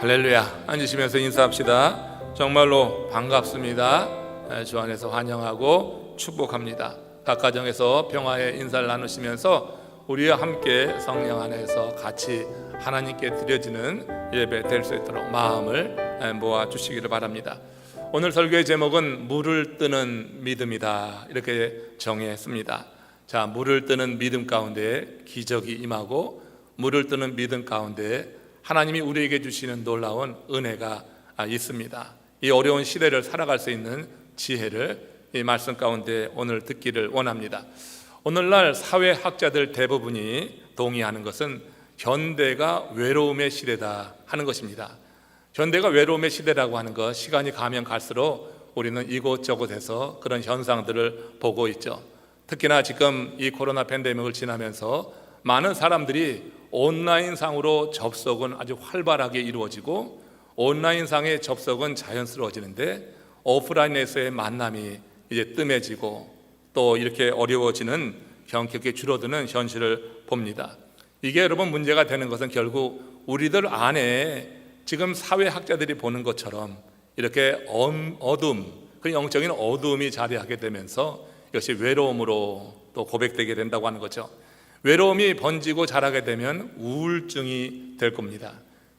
할렐루야. 앉으시면서 인사합시다. 정말로 반갑습니다. 주 안에서 환영하고 축복합니다. 각 가정에서 평화의 인사를 나누시면서 우리와 함께 성령 안에서 같이 하나님께 드려지는 예배 될 수 있도록 마음을 모아 주시기를 바랍니다. 오늘 설교의 제목은 물을 뜨는 믿음이다, 이렇게 정했습니다. 자, 물을 뜨는 믿음 가운데 기적이 임하고, 물을 뜨는 믿음 가운데 하나님이 우리에게 주시는 놀라운 은혜가 있습니다. 이 어려운 시대를 살아갈 수 있는 지혜를 이 말씀 가운데 오늘 듣기를 원합니다. 오늘날 사회학자들 대부분이 동의하는 것은 현대가 외로움의 시대다 하는 것입니다. 현대가 외로움의 시대라고 하는 것, 시간이 가면 갈수록 우리는 이곳저곳에서 그런 현상들을 보고 있죠. 특히나 지금 이 코로나 팬데믹을 지나면서 많은 사람들이 온라인상으로 접속은 아주 활발하게 이루어지고, 온라인상의 접속은 자연스러워지는데 오프라인에서의 만남이 이제 뜸해지고 또 이렇게 어려워지는, 현격히 줄어드는 현실을 봅니다. 이게 여러분 문제가 되는 것은 결국 우리들 안에 지금 사회학자들이 보는 것처럼 이렇게 어둠, 그 영적인 어둠이 자리하게 되면서 이것이 외로움으로 또 고백되게 된다고 하는 거죠. 외로움이 번지고 자라게 되면 우울증이 될 겁니다.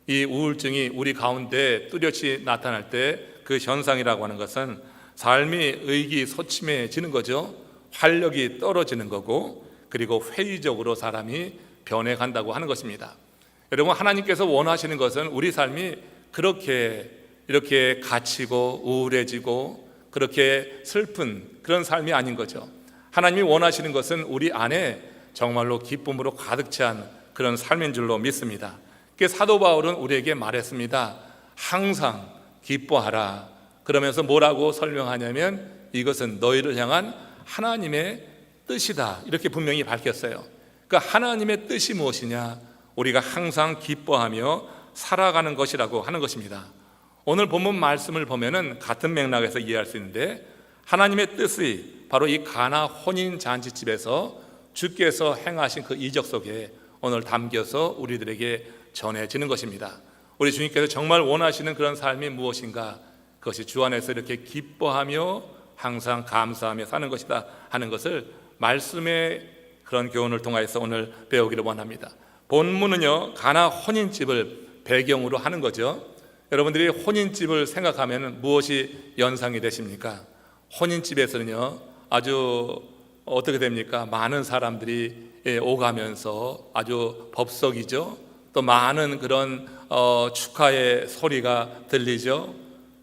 이 우울증이 우리 가운데 뚜렷이 나타날 때 그 현상이라고 하는 것은 삶이 의기소침해지는 거죠. 활력이 떨어지는 거고, 그리고 회의적으로 사람이 변해간다고 하는 것입니다. 여러분, 하나님께서 원하시는 것은 우리 삶이 이렇게 갇히고 우울해지고 그렇게 슬픈 그런 삶이 아닌 거죠. 하나님이 원하시는 것은 우리 안에 정말로 기쁨으로 가득 찬 그런 삶인 줄로 믿습니다. 그래서 사도 바울은 우리에게 말했습니다. 항상 기뻐하라. 그러면서 뭐라고 설명하냐면 이것은 너희를 향한 하나님의 뜻이다, 이렇게 분명히 밝혔어요. 그러니까 하나님의 뜻이 무엇이냐? 우리가 항상 기뻐하며 살아가는 것이라고 하는 것입니다. 오늘 본문 말씀을 보면은 같은 맥락에서 이해할 수 있는데, 하나님의 뜻이 바로 이 가나 혼인 잔치집에서 주께서 행하신 그 이적 속에 오늘 담겨서 우리들에게 전해지는 것입니다. 우리 주님께서 정말 원하시는 그런 삶이 무엇인가? 그것이 주 안에서 이렇게 기뻐하며 항상 감사하며 사는 것이다 하는 것을 말씀의 그런 교훈을 통해서 오늘 배우기를 원합니다. 본문은요, 가나 혼인집을 배경으로 하는 거죠. 여러분들이 혼인집을 생각하면 무엇이 연상이 되십니까? 혼인집에서는요, 아주 어떻게 됩니까? 많은 사람들이 오가면서 아주 법석이죠. 또 많은 그런 축하의 소리가 들리죠.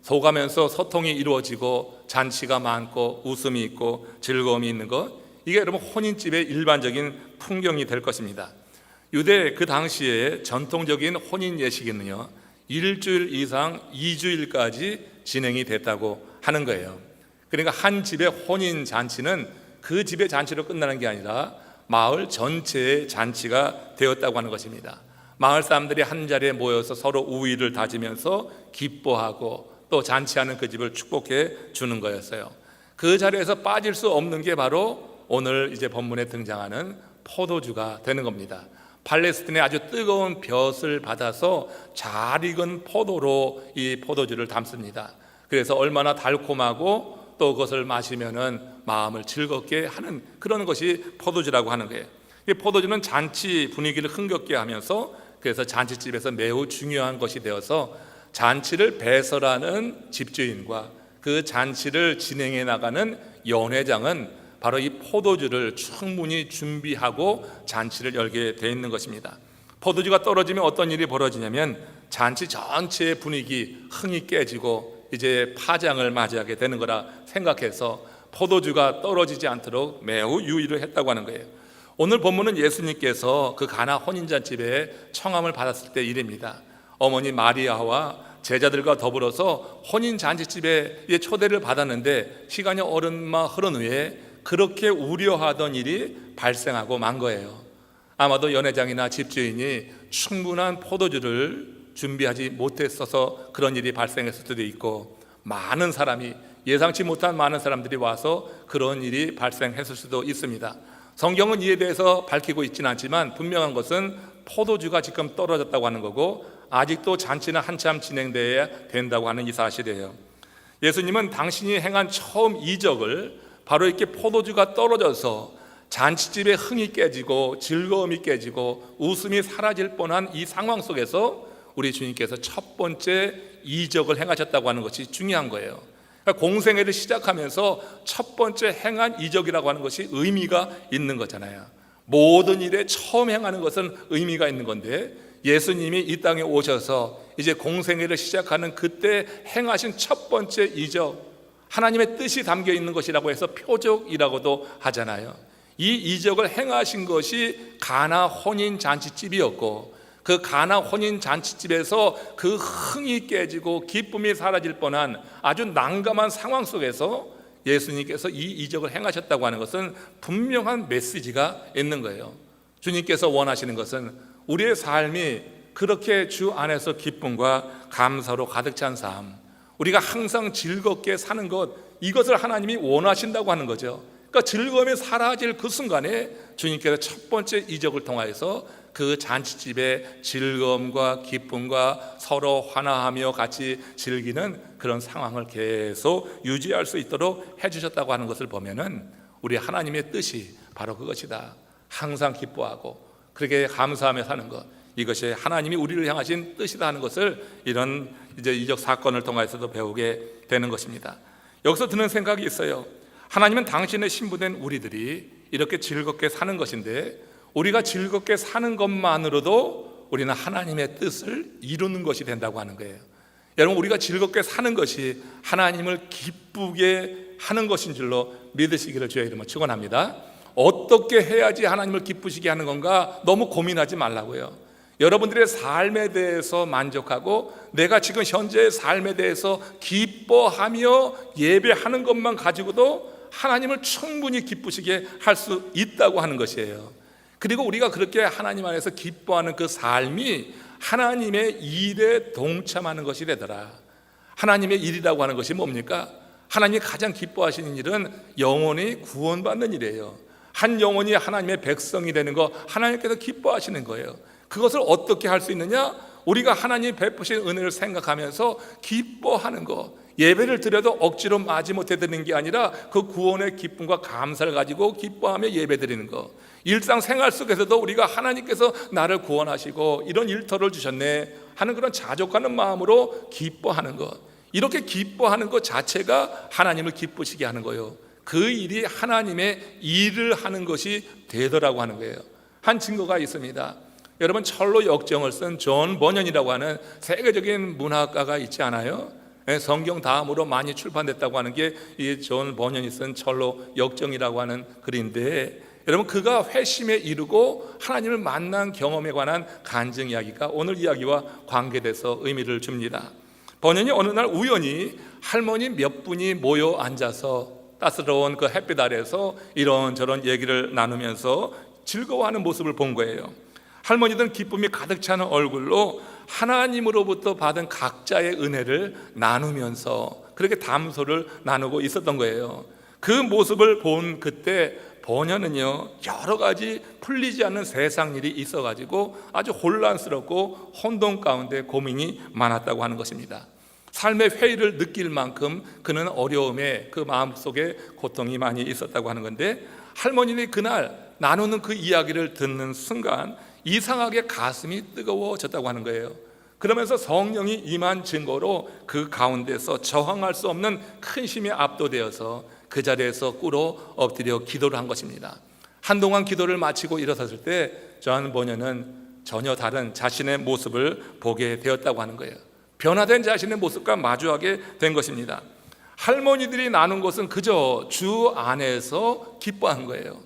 속하면서 소통이 이루어지고 잔치가 많고 웃음이 있고 즐거움이 있는 것, 이게 여러분 혼인집의 일반적인 풍경이 될 것입니다. 유대 그 당시에 전통적인 혼인 예식은요, 일주일 이상 2주일까지 진행이 됐다고 하는 거예요. 그러니까 한 집의 혼인 잔치는 그 집의 잔치로 끝나는 게 아니라 마을 전체의 잔치가 되었다고 하는 것입니다. 마을 사람들이 한 자리에 모여서 서로 우위를 다지면서 기뻐하고 또 잔치하는 그 집을 축복해 주는 거였어요. 그 자리에서 빠질 수 없는 게 바로 오늘 이제 본문에 등장하는 포도주가 되는 겁니다. 팔레스틴의 아주 뜨거운 볕을 받아서 잘 익은 포도로 이 포도주를 담습니다. 그래서 얼마나 달콤하고 또 그것을 마시면은 마음을 즐겁게 하는 그런 것이 포도주라고 하는 거예요. 이 포도주는 잔치 분위기를 흥겹게 하면서, 그래서 잔치집에서 매우 중요한 것이 되어서 잔치를 배설하는 집주인과 그 잔치를 진행해 나가는 연회장은 바로 이 포도주를 충분히 준비하고 잔치를 열게 되어 있는 것입니다. 포도주가 떨어지면 어떤 일이 벌어지냐면 잔치 전체의 분위기, 흥이 깨지고 이제 파장을 맞이하게 되는 거라 생각해서 포도주가 떨어지지 않도록 매우 유의를 했다고 하는 거예요. 오늘 본문은 예수님께서 그 가나 혼인잔치에 청함을 받았을 때 일입니다. 어머니 마리아와 제자들과 더불어서 혼인잔치집에 초대를 받았는데 시간이 얼마 흐른 후에 그렇게 우려하던 일이 발생하고 만 거예요. 아마도 연회장이나 집주인이 충분한 포도주를 준비하지 못했어서 그런 일이 발생했을 수도 있고, 많은 사람이, 예상치 못한 많은 사람들이 와서 그런 일이 발생했을 수도 있습니다. 성경은 이에 대해서 밝히고 있지는 않지만 분명한 것은 포도주가 지금 떨어졌다고 하는 거고, 아직도 잔치는 한참 진행돼야 된다고 하는 이 사실이에요. 예수님은 당신이 행한 처음 이적을 바로 이렇게 포도주가 떨어져서 잔치집의 흥이 깨지고 즐거움이 깨지고 웃음이 사라질 뻔한 이 상황 속에서 우리 주님께서 첫 번째 이적을 행하셨다고 하는 것이 중요한 거예요. 그러니까 공생애를 시작하면서 첫 번째 행한 이적이라고 하는 것이 의미가 있는 거잖아요. 모든 일에 처음 행하는 것은 의미가 있는 건데, 예수님이 이 땅에 오셔서 이제 공생애를 시작하는 그때 행하신 첫 번째 이적, 하나님의 뜻이 담겨 있는 것이라고 해서 표적이라고도 하잖아요. 이 이적을 행하신 것이 가나 혼인 잔치집이었고, 그 가나 혼인 잔치집에서 그 흥이 깨지고 기쁨이 사라질 뻔한 아주 난감한 상황 속에서 예수님께서 이 이적을 행하셨다고 하는 것은 분명한 메시지가 있는 거예요. 주님께서 원하시는 것은 우리의 삶이 그렇게 주 안에서 기쁨과 감사로 가득 찬 삶, 우리가 항상 즐겁게 사는 것, 이것을 하나님이 원하신다고 하는 거죠. 그러니까 즐거움이 사라질 그 순간에 주님께서 첫 번째 이적을 통하여서 그 잔치집의 즐거움과 기쁨과 서로 환화하며 같이 즐기는 그런 상황을 계속 유지할 수 있도록 해주셨다고 하는 것을 보면은 우리 하나님의 뜻이 바로 그것이다. 항상 기뻐하고 그렇게 감사하며 사는 것, 이것이 하나님이 우리를 향하신 뜻이다 하는 것을 이런 이제 이적 사건을 통해서도 배우게 되는 것입니다. 여기서 드는 생각이 있어요. 하나님은 당신의 신부된 우리들이 이렇게 즐겁게 사는 것인데, 우리가 즐겁게 사는 것만으로도 우리는 하나님의 뜻을 이루는 것이 된다고 하는 거예요. 여러분, 우리가 즐겁게 사는 것이 하나님을 기쁘게 하는 것인 줄로 믿으시기를 주의 이름으로 축원합니다. 어떻게 해야지 하나님을 기쁘시게 하는 건가 너무 고민하지 말라고요. 여러분들의 삶에 대해서 만족하고 내가 지금 현재의 삶에 대해서 기뻐하며 예배하는 것만 가지고도 하나님을 충분히 기쁘시게 할 수 있다고 하는 것이에요. 그리고 우리가 그렇게 하나님 안에서 기뻐하는 그 삶이 하나님의 일에 동참하는 것이 되더라. 하나님의 일이라고 하는 것이 뭡니까? 하나님이 가장 기뻐하시는 일은 영혼이 구원받는 일이에요. 한 영혼이 하나님의 백성이 되는 거 하나님께서 기뻐하시는 거예요. 그것을 어떻게 할 수 있느냐? 우리가 하나님이 베푸신 은혜를 생각하면서 기뻐하는 거, 예배를 드려도 억지로 마지못해 드리는 게 아니라 그 구원의 기쁨과 감사를 가지고 기뻐하며 예배 드리는 거, 일상생활 속에서도 우리가 하나님께서 나를 구원하시고 이런 일터를 주셨네 하는 그런 자족하는 마음으로 기뻐하는 것, 이렇게 기뻐하는 것 자체가 하나님을 기쁘시게 하는 거예요. 그 일이 하나님의 일을 하는 것이 되더라고 하는 거예요. 한 증거가 있습니다. 여러분, 철로 역정을 쓴 존 버년이라고 하는 세계적인 문학가가 있지 않아요? 성경 다음으로 많이 출판됐다고 하는 게 이 존 버년이 쓴 철로 역정이라고 하는 글인데, 여러분, 그가 회심에 이르고 하나님을 만난 경험에 관한 간증 이야기가 오늘 이야기와 관계돼서 의미를 줍니다. 버년이 어느 날 우연히 할머니 몇 분이 모여 앉아서 따스러운 그 햇빛 아래에서 이런저런 얘기를 나누면서 즐거워하는 모습을 본 거예요. 할머니들은 기쁨이 가득 차는 얼굴로 하나님으로부터 받은 각자의 은혜를 나누면서 그렇게 담소를 나누고 있었던 거예요. 그 모습을 본 그때 버년은요, 여러 가지 풀리지 않는 세상 일이 있어가지고 아주 혼란스럽고 혼돈 가운데 고민이 많았다고 하는 것입니다. 삶의 회의를 느낄 만큼 그는 어려움에 그 마음속에 고통이 많이 있었다고 하는 건데, 할머니들이 그날 나누는 그 이야기를 듣는 순간 이상하게 가슴이 뜨거워졌다고 하는 거예요. 그러면서 성령이 임한 증거로 그 가운데서 저항할 수 없는 큰 힘에 압도되어서 그 자리에서 꿇어 엎드려 기도를 한 것입니다. 한동안 기도를 마치고 일어섰을 때 존 버년은 전혀 다른 자신의 모습을 보게 되었다고 하는 거예요. 변화된 자신의 모습과 마주하게 된 것입니다. 할머니들이 나눈 것은 그저 주 안에서 기뻐한 거예요.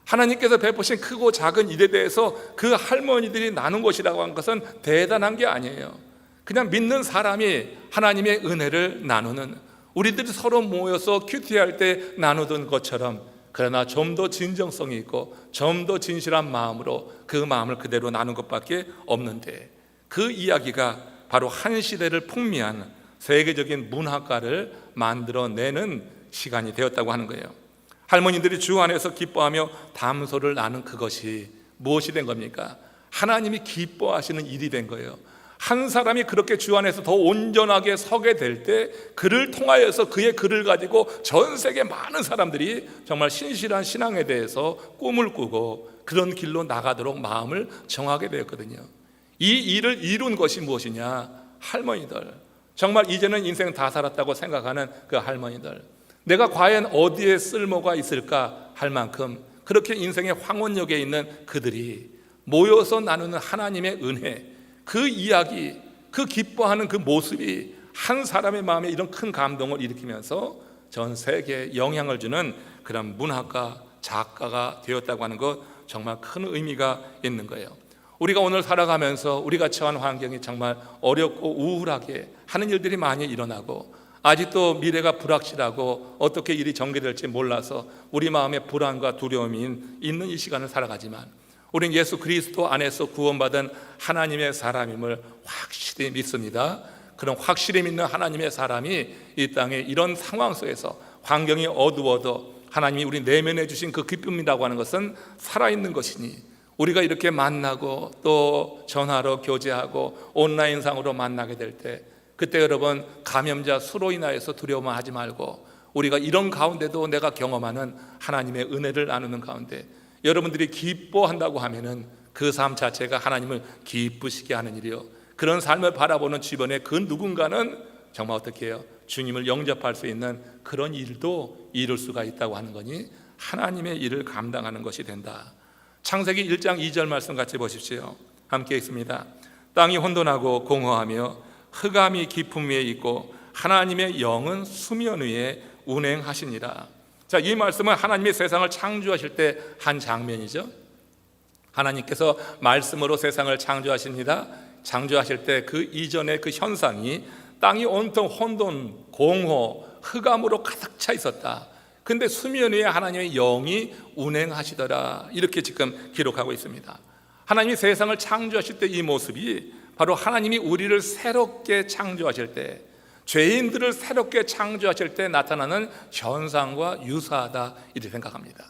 하나님께서 베푸신 크고 작은 일에 대해서 그 할머니들이 나눈 것이라고 한 것은 대단한 게 아니에요. 그냥 믿는 사람이 하나님의 은혜를 나누는, 우리들이 서로 모여서 큐티할 때 나누던 것처럼, 그러나 좀 더 진정성이 있고 좀 더 진실한 마음으로 그 마음을 그대로 나눈 것밖에 없는데, 그 이야기가 바로 한 시대를 풍미한 세계적인 문학가를 만들어내는 시간이 되었다고 하는 거예요. 할머니들이 주 안에서 기뻐하며 담소를 나눈 그것이 무엇이 된 겁니까? 하나님이 기뻐하시는 일이 된 거예요. 한 사람이 그렇게 주 안에서 더 온전하게 서게 될 때 그를 통하여서 그의 글을 가지고 전 세계 많은 사람들이 정말 신실한 신앙에 대해서 꿈을 꾸고 그런 길로 나가도록 마음을 정하게 되었거든요. 이 일을 이룬 것이 무엇이냐? 할머니들, 정말 이제는 인생 다 살았다고 생각하는 그 할머니들, 내가 과연 어디에 쓸모가 있을까 할 만큼 그렇게 인생의 황혼역에 있는 그들이 모여서 나누는 하나님의 은혜, 그 이야기, 그 기뻐하는 그 모습이 한 사람의 마음에 이런 큰 감동을 일으키면서 전 세계에 영향을 주는 그런 문학가, 작가가 되었다고 하는 것, 정말 큰 의미가 있는 거예요. 우리가 오늘 살아가면서 우리가 처한 환경이 정말 어렵고 우울하게 하는 일들이 많이 일어나고 아직도 미래가 불확실하고 어떻게 일이 전개될지 몰라서 우리 마음에 불안과 두려움이 있는 이 시간을 살아가지만 우리는 예수 그리스도 안에서 구원받은 하나님의 사람임을 확실히 믿습니다. 그런 확실히 믿는 하나님의 사람이 이 땅에 이런 상황 속에서 환경이 어두워도 하나님이 우리 내면에 주신 그 기쁨이라고 하는 것은 살아있는 것이니 우리가 이렇게 만나고 또 전화로 교제하고 온라인상으로 만나게 될 때 그때 여러분 감염자 수로 인하여서 두려워하지 말고 우리가 이런 가운데도 내가 경험하는 하나님의 은혜를 나누는 가운데 여러분들이 기뻐한다고 하면은 그 삶 자체가 하나님을 기쁘시게 하는 일이요, 그런 삶을 바라보는 주변의 그 누군가는 정말 어떻게 해요? 주님을 영접할 수 있는 그런 일도 이룰 수가 있다고 하는 거니 하나님의 일을 감당하는 것이 된다. 창세기 1장 2절 말씀 같이 보십시오. 함께 읽습니다. 땅이 혼돈하고 공허하며 흑암이 깊음 위에 있고 하나님의 영은 수면 위에 운행하시니라. 자, 이 말씀은 하나님이 세상을 창조하실 때 한 장면이죠. 하나님께서 말씀으로 세상을 창조하십니다. 창조하실 때 그 이전의 그 현상이 땅이 온통 혼돈, 공허, 흑암으로 가득 차 있었다. 근데 수면 위에 하나님의 영이 운행하시더라. 이렇게 지금 기록하고 있습니다. 하나님이 세상을 창조하실 때 이 모습이 바로 하나님이 우리를 새롭게 창조하실 때, 죄인들을 새롭게 창조하실 때 나타나는 현상과 유사하다 이렇게 생각합니다.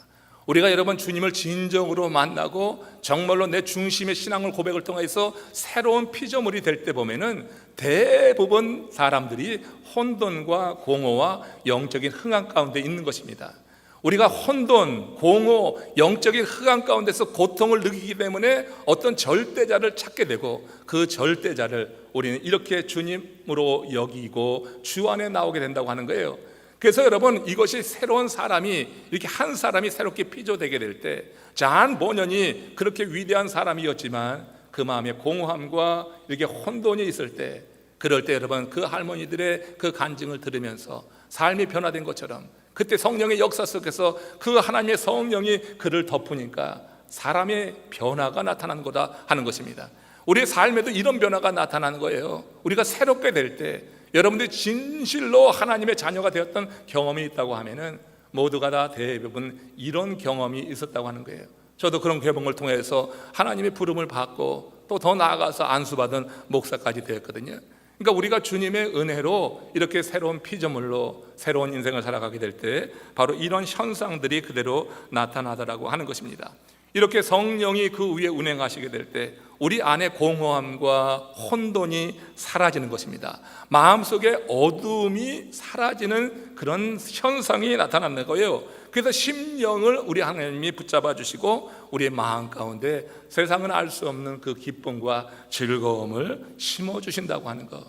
우리가 여러분 주님을 진정으로 만나고 정말로 내 중심의 신앙을 고백을 통해서 새로운 피조물이 될 때 보면은 대부분 사람들이 혼돈과 공허와 영적인 흑암 가운데 있는 것입니다. 우리가 혼돈, 공허, 영적인 흑암 가운데서 고통을 느끼기 때문에 어떤 절대자를 찾게 되고 그 절대자를 우리는 이렇게 주님으로 여기고 주 안에 나오게 된다고 하는 거예요. 그래서 여러분 이것이 새로운 사람이 이렇게 한 사람이 새롭게 피조되게 될 때, 잔 본연이 그렇게 위대한 사람이었지만 그 마음에 공허함과 이렇게 혼돈이 있을 때, 그럴 때 여러분 그 할머니들의 그 간증을 들으면서 삶이 변화된 것처럼 그때 성령의 역사 속에서 그 하나님의 성령이 그를 덮으니까 사람의 변화가 나타나는 거다 하는 것입니다. 우리의 삶에도 이런 변화가 나타나는 거예요. 우리가 새롭게 될 때 여러분들이 진실로 하나님의 자녀가 되었던 경험이 있다고 하면은 모두가 다 대부분 이런 경험이 있었다고 하는 거예요. 저도 그런 개봉을 통해서 하나님의 부름을 받고 또 더 나아가서 안수받은 목사까지 되었거든요. 그러니까 우리가 주님의 은혜로 이렇게 새로운 피조물로 새로운 인생을 살아가게 될 때 바로 이런 현상들이 그대로 나타나더라고 하는 것입니다. 이렇게 성령이 그 위에 운행하시게 될 때 우리 안에 공허함과 혼돈이 사라지는 것입니다. 마음속에 어두움이 사라지는 그런 현상이 나타나는 거예요. 그래서 심령을 우리 하나님이 붙잡아 주시고 우리의 마음 가운데 세상은 알 수 없는 그 기쁨과 즐거움을 심어 주신다고 하는 것,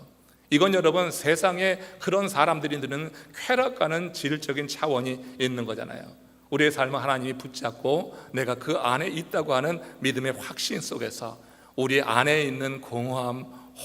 이건 여러분 세상에 그런 사람들이는 쾌락가는 질적인 차원이 있는 거잖아요. 우리의 삶을 하나님이 붙잡고 내가 그 안에 있다고 하는 믿음의 확신 속에서 우리 안에 있는 공허함,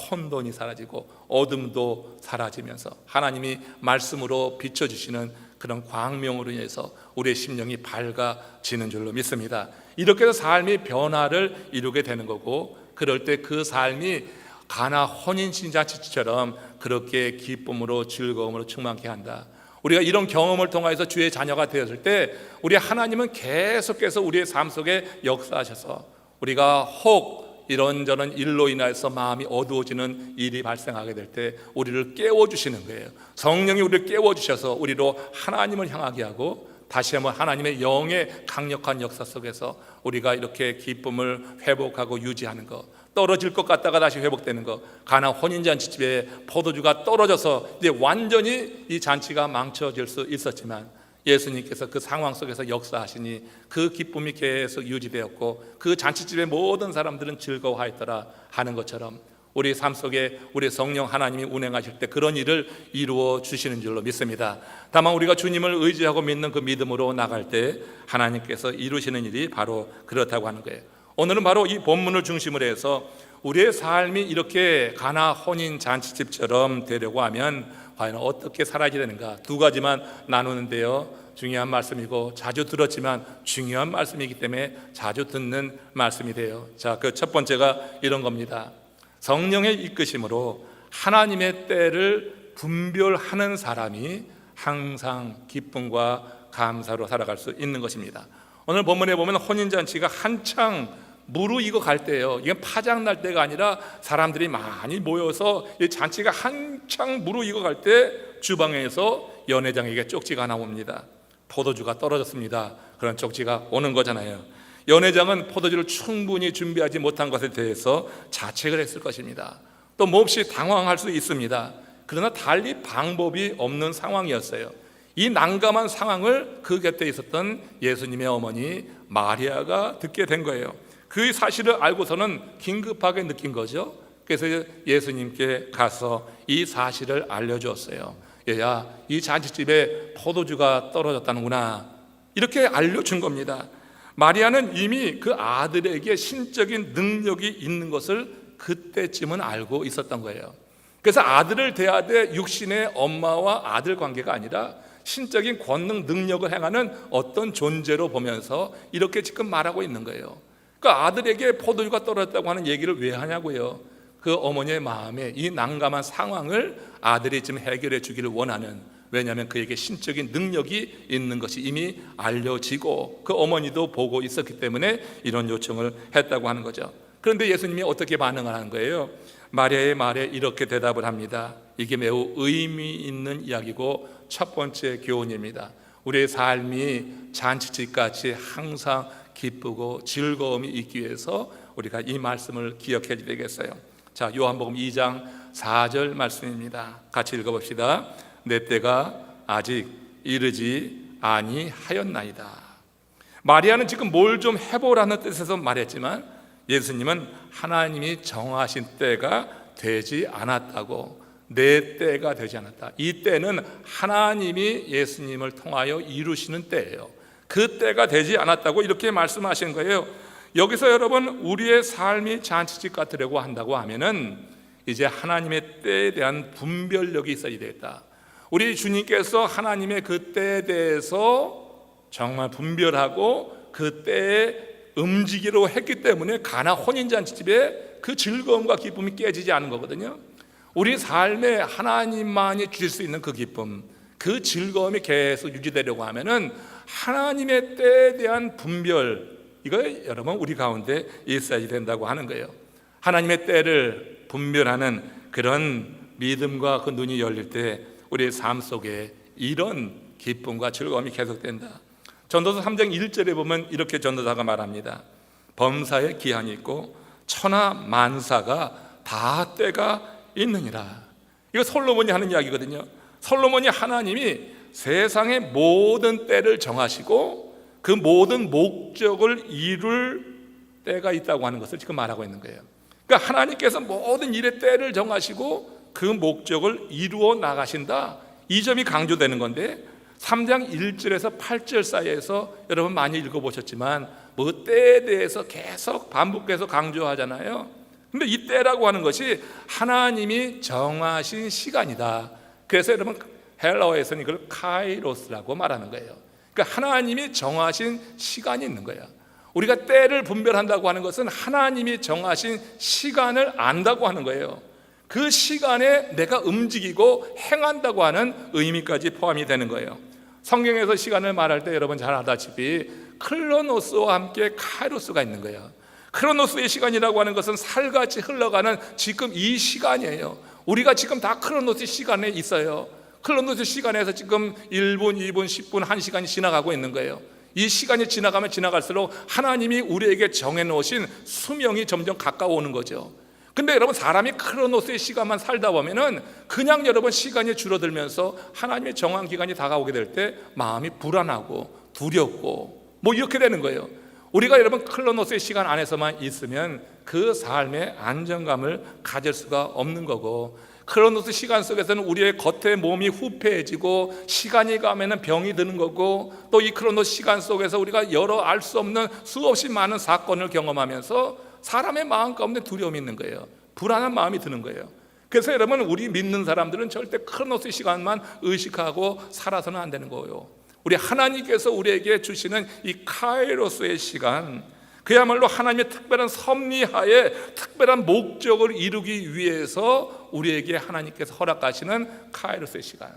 혼돈이 사라지고 어둠도 사라지면서 하나님이 말씀으로 비춰주시는 그런 광명으로 인해서 우리의 심령이 밝아지는 줄로 믿습니다. 이렇게 해서 삶이 변화를 이루게 되는 거고, 그럴 때 그 삶이 가나 혼인신잔치처럼 그렇게 기쁨으로 즐거움으로 충만케 한다. 우리가 이런 경험을 통해서 주의 자녀가 되었을 때 우리 하나님은 계속해서 우리의 삶 속에 역사하셔서 우리가 혹 이런저런 일로 인해서 마음이 어두워지는 일이 발생하게 될 때 우리를 깨워주시는 거예요. 성령이 우리를 깨워주셔서 우리로 하나님을 향하게 하고 다시 한번 하나님의 영의 강력한 역사 속에서 우리가 이렇게 기쁨을 회복하고 유지하는 것, 떨어질 것 같다가 다시 회복되는 것, 가나 혼인잔치집에 포도주가 떨어져서 이제 완전히 이 잔치가 망쳐질 수 있었지만 예수님께서 그 상황 속에서 역사하시니 그 기쁨이 계속 유지되었고 그 잔치집의 모든 사람들은 즐거워하였더라 하는 것처럼 우리 삶 속에 우리 성령 하나님이 운행하실 때 그런 일을 이루어 주시는 줄로 믿습니다. 다만 우리가 주님을 의지하고 믿는 그 믿음으로 나갈 때 하나님께서 이루시는 일이 바로 그렇다고 하는 거예요. 오늘은 바로 이 본문을 중심으로 해서 우리의 삶이 이렇게 가나 혼인 잔치집처럼 되려고 하면 과연 어떻게 살아야 되는가, 두 가지만 나누는데요, 중요한 말씀이고 자주 들었지만 중요한 말씀이기 때문에 자주 듣는 말씀이 돼요. 자, 그 첫 번째가 이런 겁니다. 성령의 이끄심으로 하나님의 때를 분별하는 사람이 항상 기쁨과 감사로 살아갈 수 있는 것입니다. 오늘 본문에 보면 혼인잔치가 한창 무르익어갈 때예요. 이게 파장 날 때가 아니라 사람들이 많이 모여서 이 잔치가 한창 무르익어갈 때 주방에서 연회장에게 쪽지가 나옵니다. 포도주가 떨어졌습니다. 그런 쪽지가 오는 거잖아요. 연회장은 포도주를 충분히 준비하지 못한 것에 대해서 자책을 했을 것입니다. 또 몹시 당황할 수 있습니다. 그러나 달리 방법이 없는 상황이었어요. 이 난감한 상황을 그 곁에 있었던 예수님의 어머니 마리아가 듣게 된 거예요. 그 사실을 알고서는 긴급하게 느낀 거죠. 그래서 예수님께 가서 이 사실을 알려주었어요. 얘야, 이 잔치집에 포도주가 떨어졌다는구나, 이렇게 알려준 겁니다. 마리아는 이미 그 아들에게 신적인 능력이 있는 것을 그때쯤은 알고 있었던 거예요. 그래서 아들을 대하되 육신의 엄마와 아들 관계가 아니라 신적인 권능 능력을 행하는 어떤 존재로 보면서 이렇게 지금 말하고 있는 거예요. 그러니까 아들에게 포도주가 떨어졌다고 하는 얘기를 왜 하냐고요. 그 어머니의 마음에 이 난감한 상황을 아들이 지금 해결해 주기를 원하는, 왜냐하면 그에게 신적인 능력이 있는 것이 이미 알려지고 그 어머니도 보고 있었기 때문에 이런 요청을 했다고 하는 거죠. 그런데 예수님이 어떻게 반응을 하는 거예요? 마리아의 말에 이렇게 대답을 합니다. 이게 매우 의미 있는 이야기고 첫 번째 교훈입니다. 우리의 삶이 잔치집같이 항상 기쁘고 즐거움이 있기 위해서 우리가 이 말씀을 기억해야 되겠어요. 자, 요한복음 2장 4절 말씀입니다. 같이 읽어봅시다. 내 때가 아직 이르지 아니하였나이다. 마리아는 지금 뭘 좀 해보라는 뜻에서 말했지만 예수님은 하나님이 정하신 때가 되지 않았다고, 내 때가 되지 않았다. 이 때는 하나님이 예수님을 통하여 이루시는 때예요. 그 때가 되지 않았다고 이렇게 말씀하신 거예요. 여기서 여러분, 우리의 삶이 잔치집 같으려고 한다고 하면은 이제 하나님의 때에 대한 분별력이 있어야 되겠다. 우리 주님께서 하나님의 그 때에 대해서 정말 분별하고 그 때에 움직이려고 했기 때문에 가나 혼인잔치집에 그 즐거움과 기쁨이 깨지지 않은 거거든요. 우리 삶에 하나님만이 주실 수 있는 그 기쁨, 그 즐거움이 계속 유지되려고 하면은 하나님의 때에 대한 분별, 이거 여러분 우리 가운데 있어야 된다고 하는 거예요. 하나님의 때를 분별하는 그런 믿음과 그 눈이 열릴 때 우리의 삶 속에 이런 기쁨과 즐거움이 계속된다. 전도서 3장 1절에 보면 이렇게 전도사가 말합니다. 범사에 기한이 있고 천하 만사가 다 때가 있느니라. 이거 솔로몬이 하는 이야기거든요. 솔로몬이 하나님이 세상의 모든 때를 정하시고 그 모든 목적을 이룰 때가 있다고 하는 것을 지금 말하고 있는 거예요. 그러니까 하나님께서 모든 일의 때를 정하시고 그 목적을 이루어 나가신다, 이 점이 강조되는 건데 3장 1절에서 8절 사이에서 여러분 많이 읽어보셨지만 뭐 때에 대해서 계속 반복해서 강조하잖아요. 근데 이 때라고 하는 것이 하나님이 정하신 시간이다. 그래서 여러분 헬라어에서는 이걸 카이로스라고 말하는 거예요. 그러니까 하나님이 정하신 시간이 있는 거예요. 우리가 때를 분별한다고 하는 것은 하나님이 정하신 시간을 안다고 하는 거예요. 그 시간에 내가 움직이고 행한다고 하는 의미까지 포함이 되는 거예요. 성경에서 시간을 말할 때 여러분 잘 알다시피 크로노스와 함께 카이로스가 있는 거예요. 크로노스의 시간이라고 하는 것은 살같이 흘러가는 지금 이 시간이에요. 우리가 지금 다 크로노스 시간에 있어요. 클로노스 시간에서 지금 1분, 2분, 10분, 1시간이 지나가고 있는 거예요. 이 시간이 지나가면 지나갈수록 하나님이 우리에게 정해놓으신 수명이 점점 가까워 오는 거죠. 근데 여러분, 사람이 크로노스의 시간만 살다 보면은 그냥 여러분 시간이 줄어들면서 하나님의 정한 기간이 다가오게 될 때 마음이 불안하고 두렵고 뭐 이렇게 되는 거예요. 우리가 여러분 크로노스의 시간 안에서만 있으면 그 삶의 안정감을 가질 수가 없는 거고, 크로노스 시간 속에서는 우리의 겉의 몸이 후패해지고 시간이 가면은 병이 드는 거고, 또 이 크로노스 시간 속에서 우리가 여러 알 수 없는 수없이 많은 사건을 경험하면서 사람의 마음 가운데 두려움이 있는 거예요. 불안한 마음이 드는 거예요. 그래서 여러분, 우리 믿는 사람들은 절대 크로노스 시간만 의식하고 살아서는 안 되는 거예요. 우리 하나님께서 우리에게 주시는 이 카이로스의 시간, 그야말로 하나님의 특별한 섭리하에 특별한 목적을 이루기 위해서 우리에게 하나님께서 허락하시는 카이로스의 시간,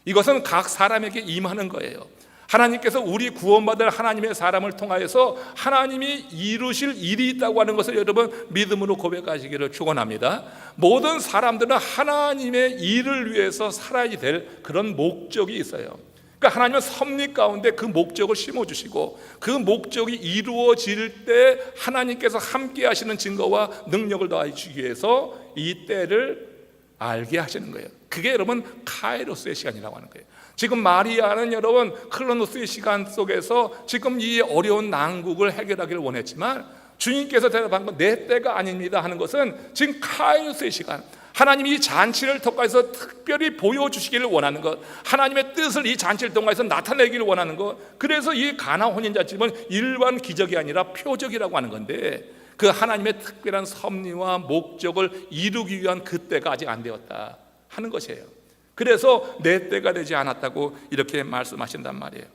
이것은 각 사람에게 임하는 거예요. 하나님께서 우리 구원받을 하나님의 사람을 통하여서 하나님이 이루실 일이 있다고 하는 것을 여러분 믿음으로 고백하시기를 축원합니다. 모든 사람들은 하나님의 일을 위해서 살아야 될 그런 목적이 있어요. 그러니까 하나님은 섭리 가운데 그 목적을 심어주시고, 그 목적이 이루어질 때 하나님께서 함께 하시는 증거와 능력을 더하시기 위해서 이 때를 알게 하시는 거예요. 그게 여러분 카이로스의 시간이라고 하는 거예요. 지금 마리아는 여러분 클로노스의 시간 속에서 지금 이 어려운 난국을 해결하기를 원했지만, 주님께서 대답한 건 내 때가 아닙니다 하는 것은 지금 카이로스의 시간, 하나님이 이 잔치를 통해서 특별히 보여주시기를 원하는 것, 하나님의 뜻을 이 잔치를 통해서 나타내기를 원하는 것. 그래서 이 가나 혼인잔치는 일반 기적이 아니라 표적이라고 하는 건데, 그 하나님의 특별한 섭리와 목적을 이루기 위한 그 때가 아직 안 되었다 하는 것이에요. 그래서 내 때가 되지 않았다고 이렇게 말씀하신단 말이에요.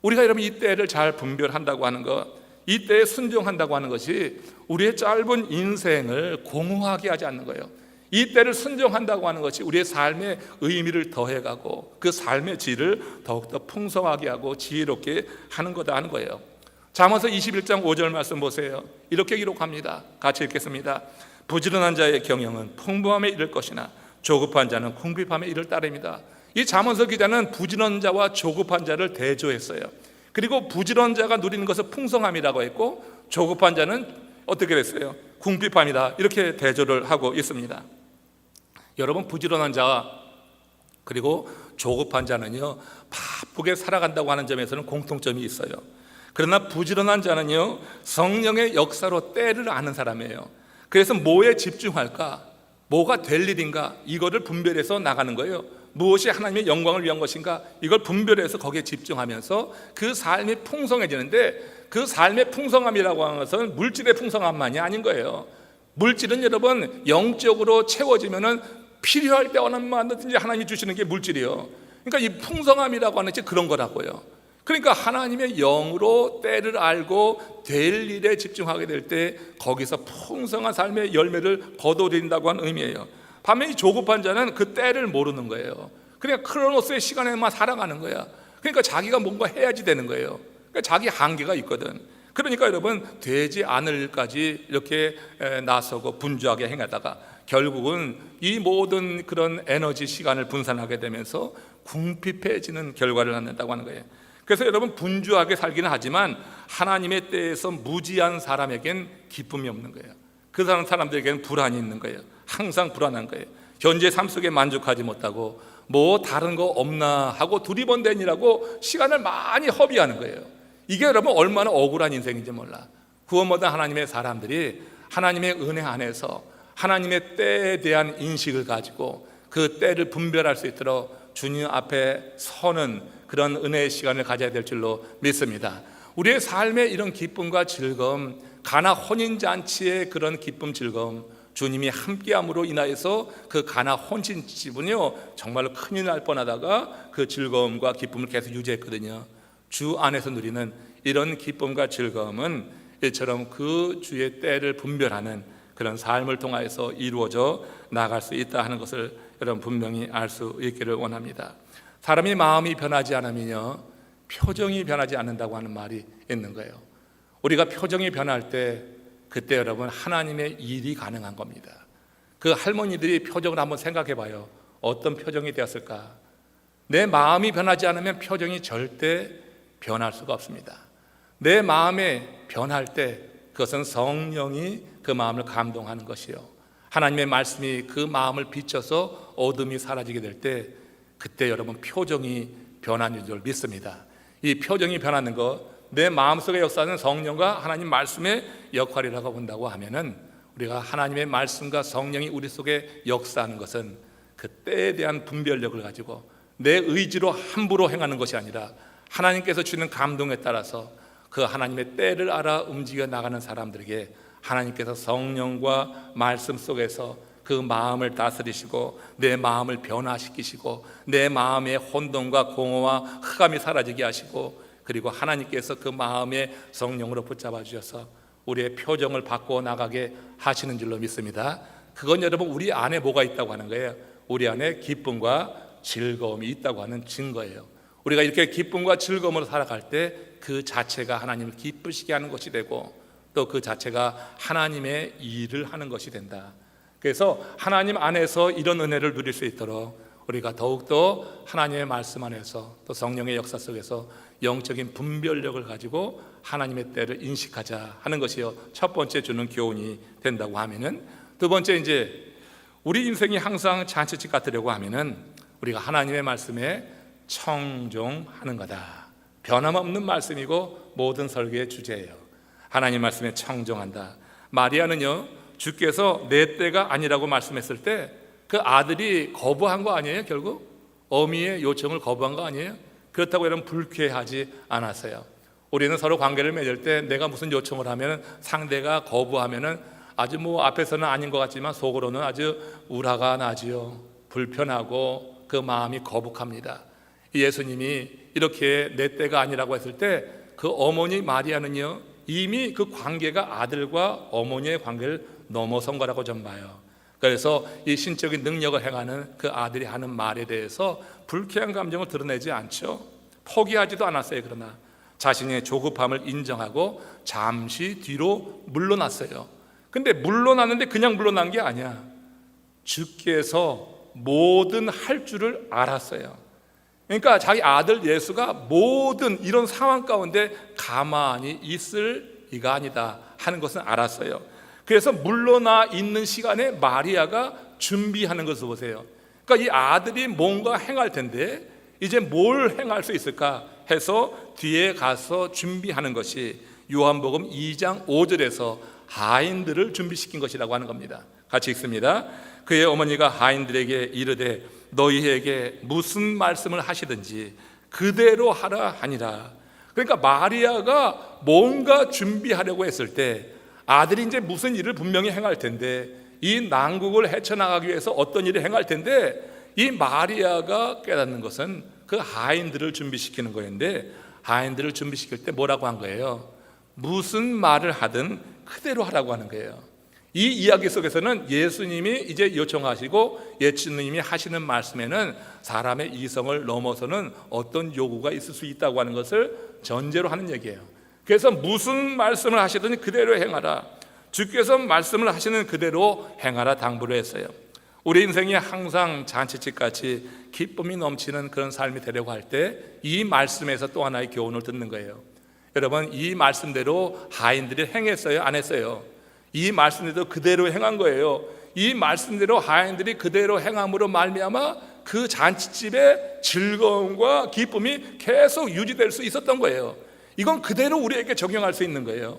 우리가 여러분 이 때를 잘 분별한다고 하는 것, 이 때에 순종한다고 하는 것이 우리의 짧은 인생을 공허하게 하지 않는 거예요. 이 때를 순종한다고 하는 것이 우리의 삶의 의미를 더해가고 그 삶의 질을 더욱더 풍성하게 하고 지혜롭게 하는 거다 하는 거예요. 잠언서 21장 5절 말씀 보세요. 이렇게 기록합니다. 같이 읽겠습니다. 부지런한 자의 경영은 풍부함에 이를 것이나 조급한 자는 궁핍함에 이를 따릅니다. 이 잠언서 기자는 부지런한 자와 조급한 자를 대조했어요. 그리고 부지런한 자가 누리는 것은 풍성함이라고 했고, 조급한 자는 어떻게 됐어요? 궁핍함이다, 이렇게 대조를 하고 있습니다. 여러분, 부지런한 자 그리고 조급한 자는요 바쁘게 살아간다고 하는 점에서는 공통점이 있어요. 그러나 부지런한 자는요 성령의 역사로 때를 아는 사람이에요. 그래서 뭐에 집중할까, 뭐가 될 일인가, 이거를 분별해서 나가는 거예요. 무엇이 하나님의 영광을 위한 것인가, 이걸 분별해서 거기에 집중하면서 그 삶이 풍성해지는데, 그 삶의 풍성함이라고 하는 것은 물질의 풍성함만이 아닌 거예요. 물질은 여러분 영적으로 채워지면은 필요할 때 얼마든지 하나님이 주시는 게 물질이에요. 그러니까 이 풍성함이라고 하는 게 그런 거라고요. 그러니까 하나님의 영으로 때를 알고 될 일에 집중하게 될 때 거기서 풍성한 삶의 열매를 거둬들인다고 하는 의미예요. 반면에 이 조급한 자는 그 때를 모르는 거예요. 그러니까 크로노스의 시간에만 살아가는 거야. 그러니까 자기가 뭔가 해야지 되는 거예요. 그러니까 자기 한계가 있거든. 그러니까 여러분 되지 않을 일까지 이렇게 나서고 분주하게 행하다가 결국은 이 모든 그런 에너지 시간을 분산하게 되면서 궁핍해지는 결과를 낳는다고 하는 거예요. 그래서 여러분 분주하게 살기는 하지만 하나님의 때에서 무지한 사람에겐 기쁨이 없는 거예요. 그 사람들에게는 불안이 있는 거예요. 항상 불안한 거예요. 현재 삶 속에 만족하지 못하고 뭐 다른 거 없나 하고 두리번댄이라고 시간을 많이 허비하는 거예요. 이게 여러분 얼마나 억울한 인생인지 몰라. 구원받은 하나님의 사람들이 하나님의 은혜 안에서 하나님의 때에 대한 인식을 가지고 그 때를 분별할 수 있도록 주님 앞에 서는 그런 은혜의 시간을 가져야 될 줄로 믿습니다. 우리의 삶의 이런 기쁨과 즐거움, 가나 혼인잔치의 그런 기쁨 즐거움, 주님이 함께함으로 인하여서 그 가나 혼인집은요 정말로 큰일 날 뻔하다가 그 즐거움과 기쁨을 계속 유지했거든요. 주 안에서 누리는 이런 기쁨과 즐거움은 이처럼 그 주의 때를 분별하는 그런 삶을 통하여서 이루어져 나갈 수 있다 하는 것을 여러분 분명히 알 수 있기를 원합니다. 사람이 마음이 변하지 않으면요 표정이 변하지 않는다고 하는 말이 있는 거예요. 우리가 표정이 변할 때 그때 여러분 하나님의 일이 가능한 겁니다. 그 할머니들이 표정을 한번 생각해 봐요. 어떤 표정이 되었을까? 내 마음이 변하지 않으면 표정이 절대 변할 수가 없습니다. 내 마음에 변할 때 그것은 성령이 그 마음을 감동하는 것이요, 하나님의 말씀이 그 마음을 비춰서 어둠이 사라지게 될 때 그때 여러분 표정이 변하는 줄 믿습니다. 이 표정이 변하는 것, 내 마음속에 역사하는 성령과 하나님 말씀의 역할이라고 본다고 하면은, 우리가 하나님의 말씀과 성령이 우리 속에 역사하는 것은 그 때에 대한 분별력을 가지고 내 의지로 함부로 행하는 것이 아니라 하나님께서 주는 감동에 따라서 그 하나님의 때를 알아 움직여 나가는 사람들에게 하나님께서 성령과 말씀 속에서 그 마음을 다스리시고 내 마음을 변화시키시고 내 마음의 혼돈과 공허와 흑암이 사라지게 하시고, 그리고 하나님께서 그 마음의 성령으로 붙잡아 주셔서 우리의 표정을 바꿔 나가게 하시는 줄로 믿습니다. 그건 여러분 우리 안에 뭐가 있다고 하는 거예요? 우리 안에 기쁨과 즐거움이 있다고 하는 증거예요. 우리가 이렇게 기쁨과 즐거움으로 살아갈 때 그 자체가 하나님을 기쁘시게 하는 것이 되고, 또 그 자체가 하나님의 일을 하는 것이 된다. 그래서 하나님 안에서 이런 은혜를 누릴 수 있도록 우리가 더욱더 하나님의 말씀 안에서 또 성령의 역사 속에서 영적인 분별력을 가지고 하나님의 때를 인식하자 하는 것이요, 첫 번째 주는 교훈이 된다고 하면은, 두 번째, 이제 우리 인생이 항상 잔치집 같으려고 하면은 우리가 하나님의 말씀에 청종하는 거다. 변함없는 말씀이고 모든 설교의 주제예요. 하나님 말씀에 청종한다. 마리아는요, 주께서 내 때가 아니라고 말씀했을 때 그 아들이 거부한 거 아니에요? 결국 어미의 요청을 거부한 거 아니에요? 그렇다고 여러분 불쾌하지 않았어요. 우리는 서로 관계를 맺을 때 내가 무슨 요청을 하면 상대가 거부하면은 아주 앞에서는 아닌 것 같지만 속으로는 아주 우라가 나지요. 불편하고 그 마음이 거북합니다. 예수님이 이렇게 내 때가 아니라고 했을 때 그 어머니 마리아는요, 이미 그 관계가 아들과 어머니의 관계를 넘어선 거라고 전 봐요. 그래서 이 신적인 능력을 행하는 그 아들이 하는 말에 대해서 불쾌한 감정을 드러내지 않죠. 포기하지도 않았어요. 그러나 자신의 조급함을 인정하고 잠시 뒤로 물러났어요. 근데 물러났는데 그냥 물러난 게 아니야. 주께서 뭐든 할 줄을 알았어요. 그러니까 자기 아들 예수가 모든 이런 상황 가운데 가만히 있을 이가 아니다 하는 것은 알았어요. 그래서 물러나 있는 시간에 마리아가 준비하는 것을 보세요. 그러니까 이 아들이 뭔가 행할 텐데 이제 뭘 행할 수 있을까 해서 뒤에 가서 준비하는 것이 요한복음 2장 5절에서 하인들을 준비시킨 것이라고 하는 겁니다. 같이 읽습니다. 그의 어머니가 하인들에게 이르되 너희에게 무슨 말씀을 하시든지 그대로 하라 하니라. 그러니까 마리아가 뭔가 준비하려고 했을 때 아들이 이제 무슨 일을 분명히 행할 텐데, 이 난국을 헤쳐나가기 위해서 어떤 일을 행할 텐데, 이 마리아가 깨닫는 것은 그 하인들을 준비시키는 거였는데, 하인들을 준비시킬 때 뭐라고 한 거예요? 무슨 말을 하든 그대로 하라고 하는 거예요. 이 이야기 속에서는 예수님이 이제 요청하시고 예수님이 하시는 말씀에는 사람의 이성을 넘어서는 어떤 요구가 있을 수 있다고 하는 것을 전제로 하는 얘기예요. 그래서 무슨 말씀을 하시든지 그대로 행하라. 주께서 말씀을 하시는 그대로 행하라 당부를 했어요. 우리 인생이 항상 잔치집같이 기쁨이 넘치는 그런 삶이 되려고 할 때 이 말씀에서 또 하나의 교훈을 듣는 거예요. 여러분, 이 말씀대로 하인들이 행했어요? 안 했어요? 이 말씀대로 그대로 행한 거예요. 이 말씀대로 하인들이 그대로 행함으로 말미암아 그 잔치집의 즐거움과 기쁨이 계속 유지될 수 있었던 거예요. 이건 그대로 우리에게 적용할 수 있는 거예요.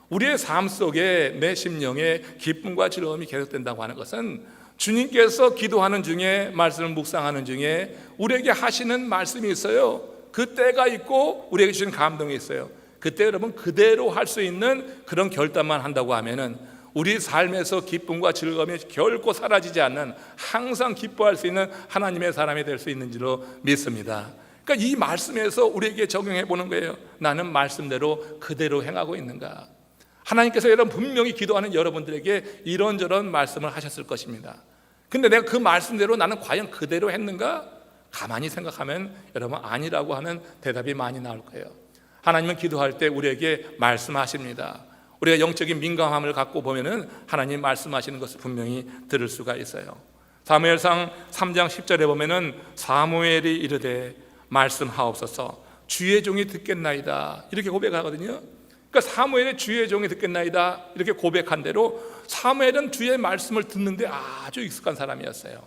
우리의 삶 속에 내 심령에 기쁨과 즐거움이 계속된다고 하는 것은 주님께서 기도하는 중에, 말씀을 묵상하는 중에 우리에게 하시는 말씀이 있어요. 그 때가 있고 우리에게 주시는 감동이 있어요. 그때 여러분 그대로 할 수 있는 그런 결단만 한다고 하면은 우리 삶에서 기쁨과 즐거움이 결코 사라지지 않는, 항상 기뻐할 수 있는 하나님의 사람이 될 수 있는 줄로 믿습니다. 그러니까 이 말씀에서 우리에게 적용해 보는 거예요. 나는 말씀대로 그대로 행하고 있는가? 하나님께서 여러분 분명히 기도하는 여러분들에게 이런저런 말씀을 하셨을 것입니다. 근데 내가 그 말씀대로 나는 과연 그대로 했는가? 가만히 생각하면 여러분 아니라고 하는 대답이 많이 나올 거예요. 하나님은 기도할 때 우리에게 말씀하십니다. 우리가 영적인 민감함을 갖고 보면은 하나님 말씀하시는 것을 분명히 들을 수가 있어요. 사무엘상 3장 10절에 보면은 사무엘이 이르되 말씀하옵소서 주의 종이 듣겠나이다 이렇게 고백하거든요. 그러니까 사무엘의 주의 종이 듣겠나이다 이렇게 고백한 대로 사무엘은 주의 말씀을 듣는데 아주 익숙한 사람이었어요.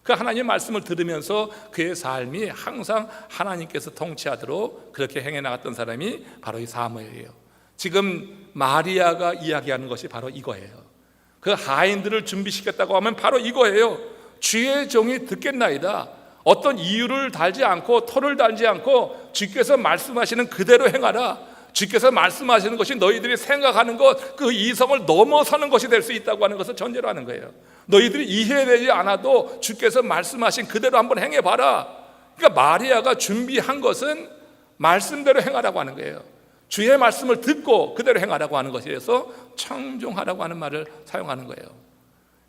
그 하나님의 말씀을 들으면서 그의 삶이 항상 하나님께서 통치하도록 그렇게 행해 나갔던 사람이 바로 이 사무엘이에요. 지금 마리아가 이야기하는 것이 바로 이거예요. 그 하인들을 준비시켰다고 하면 바로 이거예요. 주의 종이 듣겠나이다. 어떤 이유를 달지 않고 토를 달지 않고 주께서 말씀하시는 그대로 행하라. 주께서 말씀하시는 것이 너희들이 생각하는 것, 그 이성을 넘어서는 것이 될 수 있다고 하는 것을 전제로 하는 거예요. 너희들이 이해되지 않아도 주께서 말씀하신 그대로 한번 행해봐라. 그러니까 마리아가 준비한 것은 말씀대로 행하라고 하는 거예요. 주의 말씀을 듣고 그대로 행하라고 하는 것이어서 청종하라고 하는 말을 사용하는 거예요.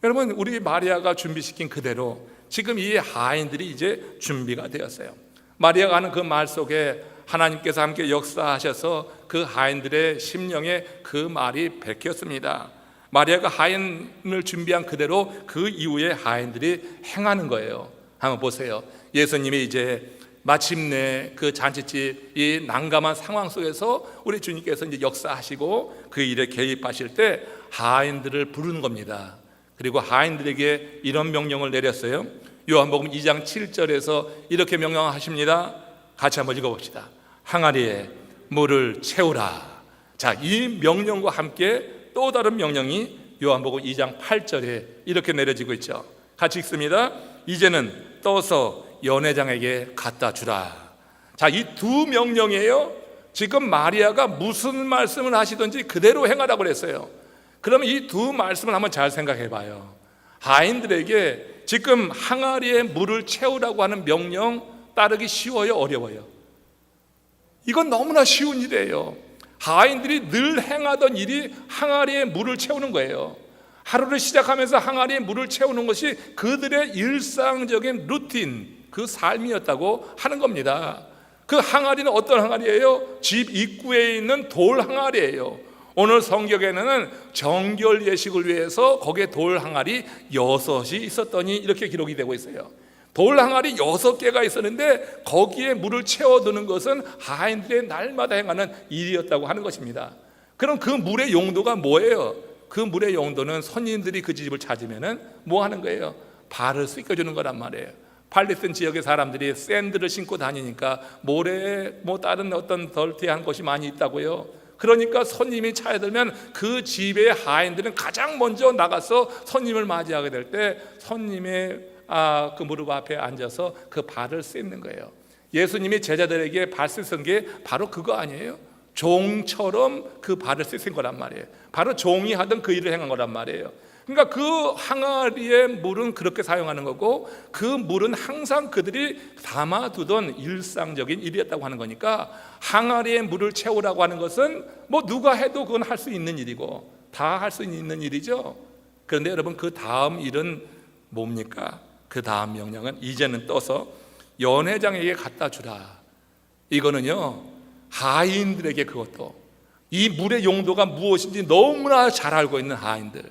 여러분, 우리 마리아가 준비시킨 그대로 지금 이 하인들이 이제 준비가 되었어요. 마리아가 하는 그 말 속에 하나님께서 함께 역사하셔서 그 하인들의 심령에 그 말이 베꼈습니다. 마리아가 하인을 준비한 그대로 그 이후에 하인들이 행하는 거예요. 한번 보세요. 예수님이 이제 마침내 그 잔치집 이 난감한 상황 속에서 우리 주님께서 이제 역사하시고 그 일에 개입하실 때 하인들을 부르는 겁니다. 그리고 하인들에게 이런 명령을 내렸어요. 요한복음 2장 7절에서 이렇게 명령하십니다. 같이 한번 읽어봅시다. 항아리에 물을 채우라. 자, 이 명령과 함께 또 다른 명령이 요한복음 2장 8절에 이렇게 내려지고 있죠. 같이 읽습니다. 이제는 떠서 연회장에게 갖다 주라. 자, 이 두 명령이에요. 지금 마리아가 무슨 말씀을 하시든지 그대로 행하라고 그랬어요. 그러면 이 두 말씀을 한번 잘 생각해 봐요. 하인들에게 지금 항아리에 물을 채우라고 하는 명령 따르기 쉬워요, 어려워요? 이건 너무나 쉬운 일이에요. 하인들이 늘 행하던 일이 항아리에 물을 채우는 거예요. 하루를 시작하면서 항아리에 물을 채우는 것이 그들의 일상적인 루틴, 그 삶이었다고 하는 겁니다. 그 항아리는 어떤 항아리예요? 집 입구에 있는 돌 항아리예요. 오늘 성경에는 정결 예식을 위해서 거기에 돌 항아리 6이 있었더니 이렇게 기록이 되고 있어요. 돌 항아리 6개가 있었는데 거기에 물을 채워두는 것은 하인들의 날마다 행하는 일이었다고 하는 것입니다. 그럼 그 물의 용도가 뭐예요? 그 물의 용도는 손님들이 그 집을 찾으면 뭐 하는 거예요? 발을 씻겨주는 거란 말이에요. 팔레스타인 지역의 사람들이 샌들을 신고 다니니까 모래에 뭐 다른 어떤 덜티한 것이 많이 있다고요. 그러니까 손님이 차에 들면 그 집의 하인들은 가장 먼저 나가서 손님을 맞이하게 될 때 손님의 그 무릎 앞에 앉아서 그 발을 씻는 거예요. 예수님이 제자들에게 발 씻은 게 바로 그거 아니에요? 종처럼 그 발을 씻은 거란 말이에요. 바로 종이 하던 그 일을 행한 거란 말이에요. 그러니까 그 항아리의 물은 그렇게 사용하는 거고 그 물은 항상 그들이 담아두던 일상적인 일이었다고 하는 거니까 항아리에 물을 채우라고 하는 것은 뭐 누가 해도 그건 할 수 있는 일이고 다 할 수 있는 일이죠. 그런데 여러분, 그 다음 일은 뭡니까? 그 다음 명령은 이제는 떠서 연회장에게 갖다 주라. 이거는요, 하인들에게, 그것도 이 물의 용도가 무엇인지 너무나 잘 알고 있는 하인들,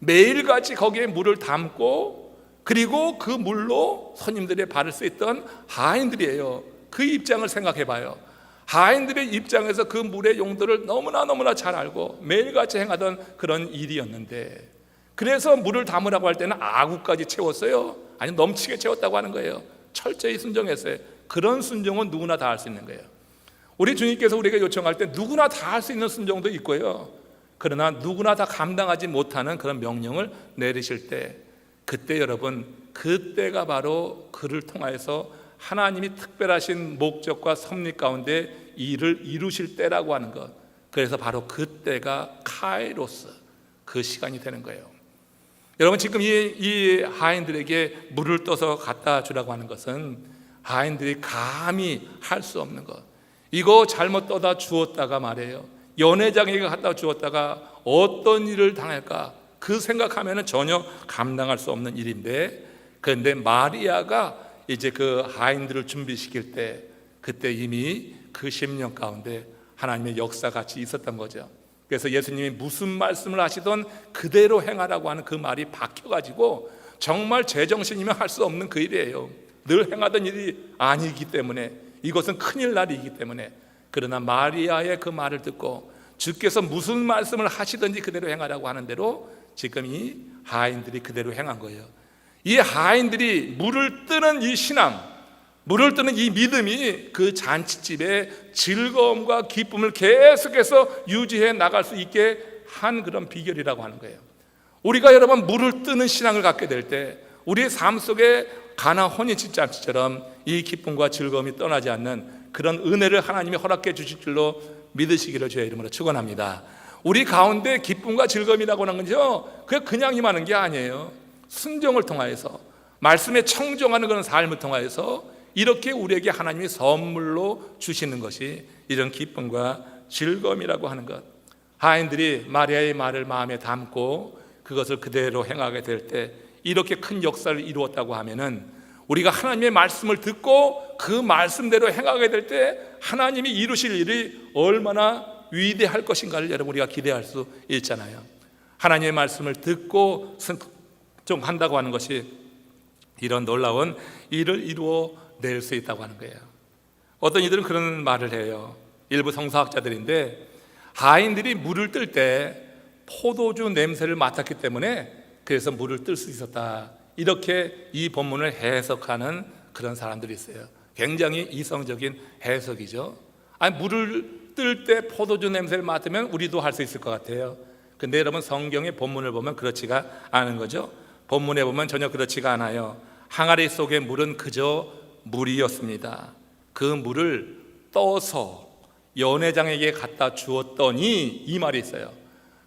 매일같이 거기에 물을 담고 그리고 그 물로 손님들의 발을 씻던 하인들이에요. 그 입장을 생각해 봐요. 하인들의 입장에서 그 물의 용도를 너무나 잘 알고 매일같이 행하던 그런 일이었는데, 그래서 물을 담으라고 할 때는 아구까지 채웠어요? 아니, 넘치게 채웠다고 하는 거예요. 철저히 순종했어요. 그런 순종은 누구나 다 할 수 있는 거예요. 우리 주님께서 우리에게 요청할 때 누구나 다 할 수 있는 순종도 있고요, 그러나 누구나 다 감당하지 못하는 그런 명령을 내리실 때, 그때 여러분, 그때가 바로 그를 통하여서 하나님이 특별하신 목적과 섭리 가운데 일을 이루실 때라고 하는 것. 그래서 바로 그때가 카이로스, 그 시간이 되는 거예요. 여러분, 지금 이 하인들에게 물을 떠서 갖다 주라고 하는 것은 하인들이 감히 할 수 없는 것. 이거 잘못 떠다 주었다가 말이에요, 연회장에게 갖다 주었다가 어떤 일을 당할까, 그 생각하면 전혀 감당할 수 없는 일인데, 그런데 마리아가 이제 그 하인들을 준비시킬 때, 그때 이미 그 심령 가운데 하나님의 역사같이 있었던 거죠. 그래서 예수님이 무슨 말씀을 하시던 그대로 행하라고 하는 그 말이 박혀가지고 정말 제정신이면 할 수 없는 그 일이에요. 늘 행하던 일이 아니기 때문에, 이것은 큰일 날이기 때문에. 그러나 마리아의 그 말을 듣고 주께서 무슨 말씀을 하시든지 그대로 행하라고 하는 대로 지금 이 하인들이 그대로 행한 거예요. 이 하인들이 물을 뜨는 이 신앙, 물을 뜨는 이 믿음이 그 잔치집의 즐거움과 기쁨을 계속해서 유지해 나갈 수 있게 한 그런 비결이라고 하는 거예요. 우리가 여러분 물을 뜨는 신앙을 갖게 될 때 우리의 삶 속에 가나 혼인잔치처럼 이 기쁨과 즐거움이 떠나지 않는 그런 은혜를 하나님이 허락해 주실 줄로 믿으시기를 주의 이름으로 축원합니다. 우리 가운데 기쁨과 즐거움이라고 하는 건요, 그냥 임하는 게 아니에요. 순종을 통하여서, 말씀에 청종하는 그런 삶을 통하여서 이렇게 우리에게 하나님이 선물로 주시는 것이 이런 기쁨과 즐거움이라고 하는 것. 하인들이 마리아의 말을 마음에 담고 그것을 그대로 행하게 될 때 이렇게 큰 역사를 이루었다고 하면은, 우리가 하나님의 말씀을 듣고 그 말씀대로 행하게 될 때 하나님이 이루실 일이 얼마나 위대할 것인가를 여러분 우리가 기대할 수 있잖아요. 하나님의 말씀을 듣고 순종한다고 하는 것이 이런 놀라운 일을 이루어낼 수 있다고 하는 거예요. 어떤 이들은 그런 말을 해요. 일부 성서학자들인데, 하인들이 물을 뜰 때 포도주 냄새를 맡았기 때문에 그래서 물을 뜰 수 있었다, 이렇게 이 본문을 해석하는 그런 사람들이 있어요. 굉장히 이성적인 해석이죠. 아니, 물을 뜰 때 포도주 냄새를 맡으면 우리도 할 수 있을 것 같아요. 근데 여러분, 성경의 본문을 보면 그렇지가 않은 거죠. 본문에 보면 전혀 그렇지가 않아요. 항아리 속의 물은 그저 물이었습니다. 그 물을 떠서 연회장에게 갖다 주었더니, 이 말이 있어요.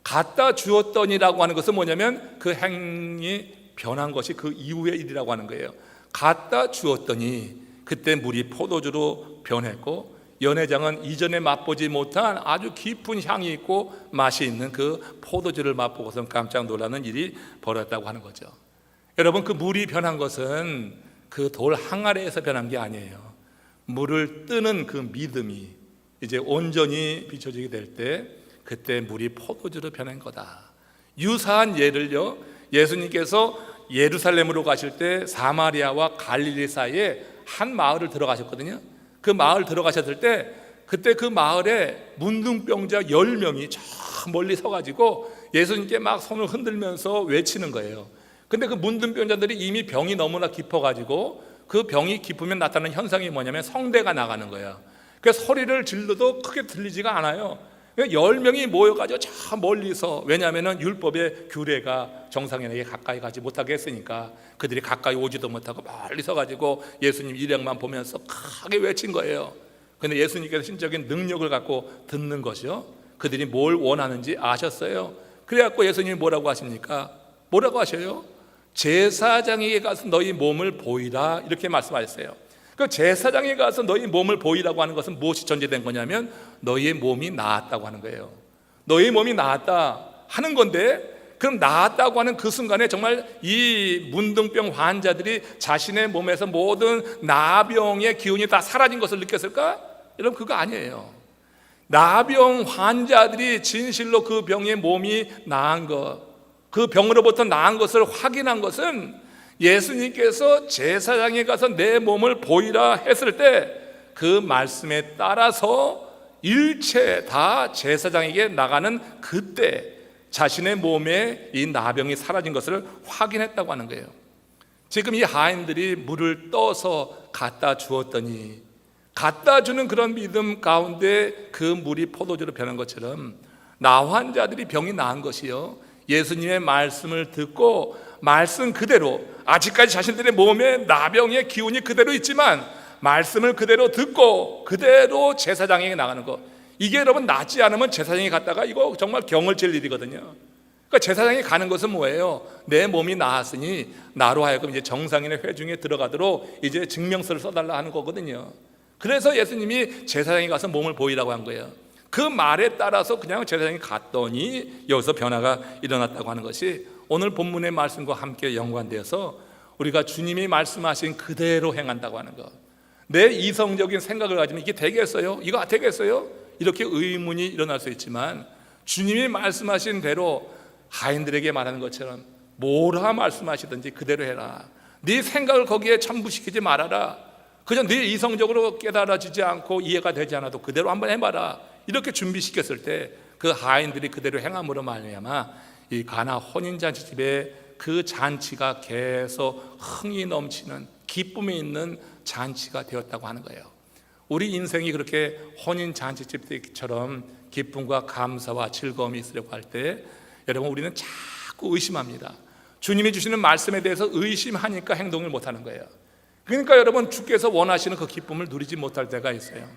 갖다 주었더니라고 하는 것은 뭐냐면 그 행이 변한 것이 그 이후의 일이라고 하는 거예요. 갖다 주었더니 그때 물이 포도주로 변했고, 연회장은 이전에 맛보지 못한 아주 깊은 향이 있고 맛이 있는 그 포도주를 맛보고서 깜짝 놀라는 일이 벌어졌다고 하는 거죠. 여러분, 그 물이 변한 것은 그 돌 항아리에서 변한 게 아니에요. 물을 뜨는 그 믿음이 이제 온전히 비춰지게 될 때 그때 물이 포도주로 변한 거다. 유사한 예를요, 예수님께서 예루살렘으로 가실 때 사마리아와 갈릴리 사이에 한 마을을 들어가셨거든요. 그 마을 들어가셨을 때 그때 그 마을에 문둥병자 10명이 저 멀리 서가지고 예수님께 막 손을 흔들면서 외치는 거예요. 근데 그 문둥병자들이 이미 병이 너무나 깊어가지고 그 병이 깊으면 나타나는 현상이 뭐냐면 성대가 나가는 거예요. 그래서 소리를 질러도 크게 들리지가 않아요. 10명이 모여가지고 저 멀리서, 왜냐하면 율법의 규례가 정상인에게 가까이 가지 못하게 했으니까 그들이 가까이 오지도 못하고 멀리 서가지고 예수님 일행만 보면서 크게 외친 거예요. 근데 예수님께서 신적인 능력을 갖고 듣는 것이요, 그들이 뭘 원하는지 아셨어요. 그래갖고 예수님이 뭐라고 하십니까? 뭐라고 하셔요? 제사장에게 가서 너희 몸을 보이라, 이렇게 말씀하셨어요. 그 제사장에 가서 너희 몸을 보이라고 하는 것은 무엇이 전제된 거냐면 너희의 몸이 나았다고 하는 거예요. 너희 몸이 나았다 하는 건데, 그럼 나았다고 하는 그 순간에 정말 이 문둥병 환자들이 자신의 몸에서 모든 나병의 기운이 다 사라진 것을 느꼈을까? 여러분, 그거 아니에요. 나병 환자들이 진실로 그 병의 몸이 나은 것, 그 병으로부터 나은 것을 확인한 것은 예수님께서 제사장에 가서 내 몸을 보이라 했을 때 그 말씀에 따라서 일체 다 제사장에게 나가는 그때 자신의 몸에 이 나병이 사라진 것을 확인했다고 하는 거예요. 지금 이 하인들이 물을 떠서 갖다 주었더니, 갖다 주는 그런 믿음 가운데 그 물이 포도주로 변한 것처럼 나 환자들이 병이 나은 것이요, 예수님의 말씀을 듣고 말씀 그대로, 아직까지 자신들의 몸에 나병의 기운이 그대로 있지만 말씀을 그대로 듣고 그대로 제사장에게 나가는 것, 이게 여러분 낫지 않으면 제사장에 갔다가 이거 정말 경을 칠 일이거든요. 그러니까 제사장에 가는 것은 뭐예요? 내 몸이 나았으니 나로 하여금 이제 정상인의 회중에 들어가도록 이제 증명서를 써달라 하는 거거든요. 그래서 예수님이 제사장에 가서 몸을 보이라고 한 거예요. 그 말에 따라서 그냥 제사장이 갔더니 여기서 변화가 일어났다고 하는 것이 오늘 본문의 말씀과 함께 연관되어서 우리가 주님이 말씀하신 그대로 행한다고 하는 것, 내 이성적인 생각을 가지면 이게 되겠어요? 이거 되겠어요? 이렇게 의문이 일어날 수 있지만 주님이 말씀하신 대로 하인들에게 말하는 것처럼 뭐라 말씀하시든지 그대로 해라. 네 생각을 거기에 첨부시키지 말아라. 그저 네 이성적으로 깨달아지지 않고 이해가 되지 않아도 그대로 한번 해봐라. 이렇게 준비시켰을 때 그 하인들이 그대로 행함으로 말미암아 이 가나 혼인잔치집에 그 잔치가 계속 흥이 넘치는 기쁨이 있는 잔치가 되었다고 하는 거예요. 우리 인생이 그렇게 혼인잔치집처럼 기쁨과 감사와 즐거움이 있으려고 할 때 여러분, 우리는 자꾸 의심합니다. 주님이 주시는 말씀에 대해서 의심하니까 행동을 못하는 거예요. 그러니까 여러분, 주께서 원하시는 그 기쁨을 누리지 못할 때가 있어요.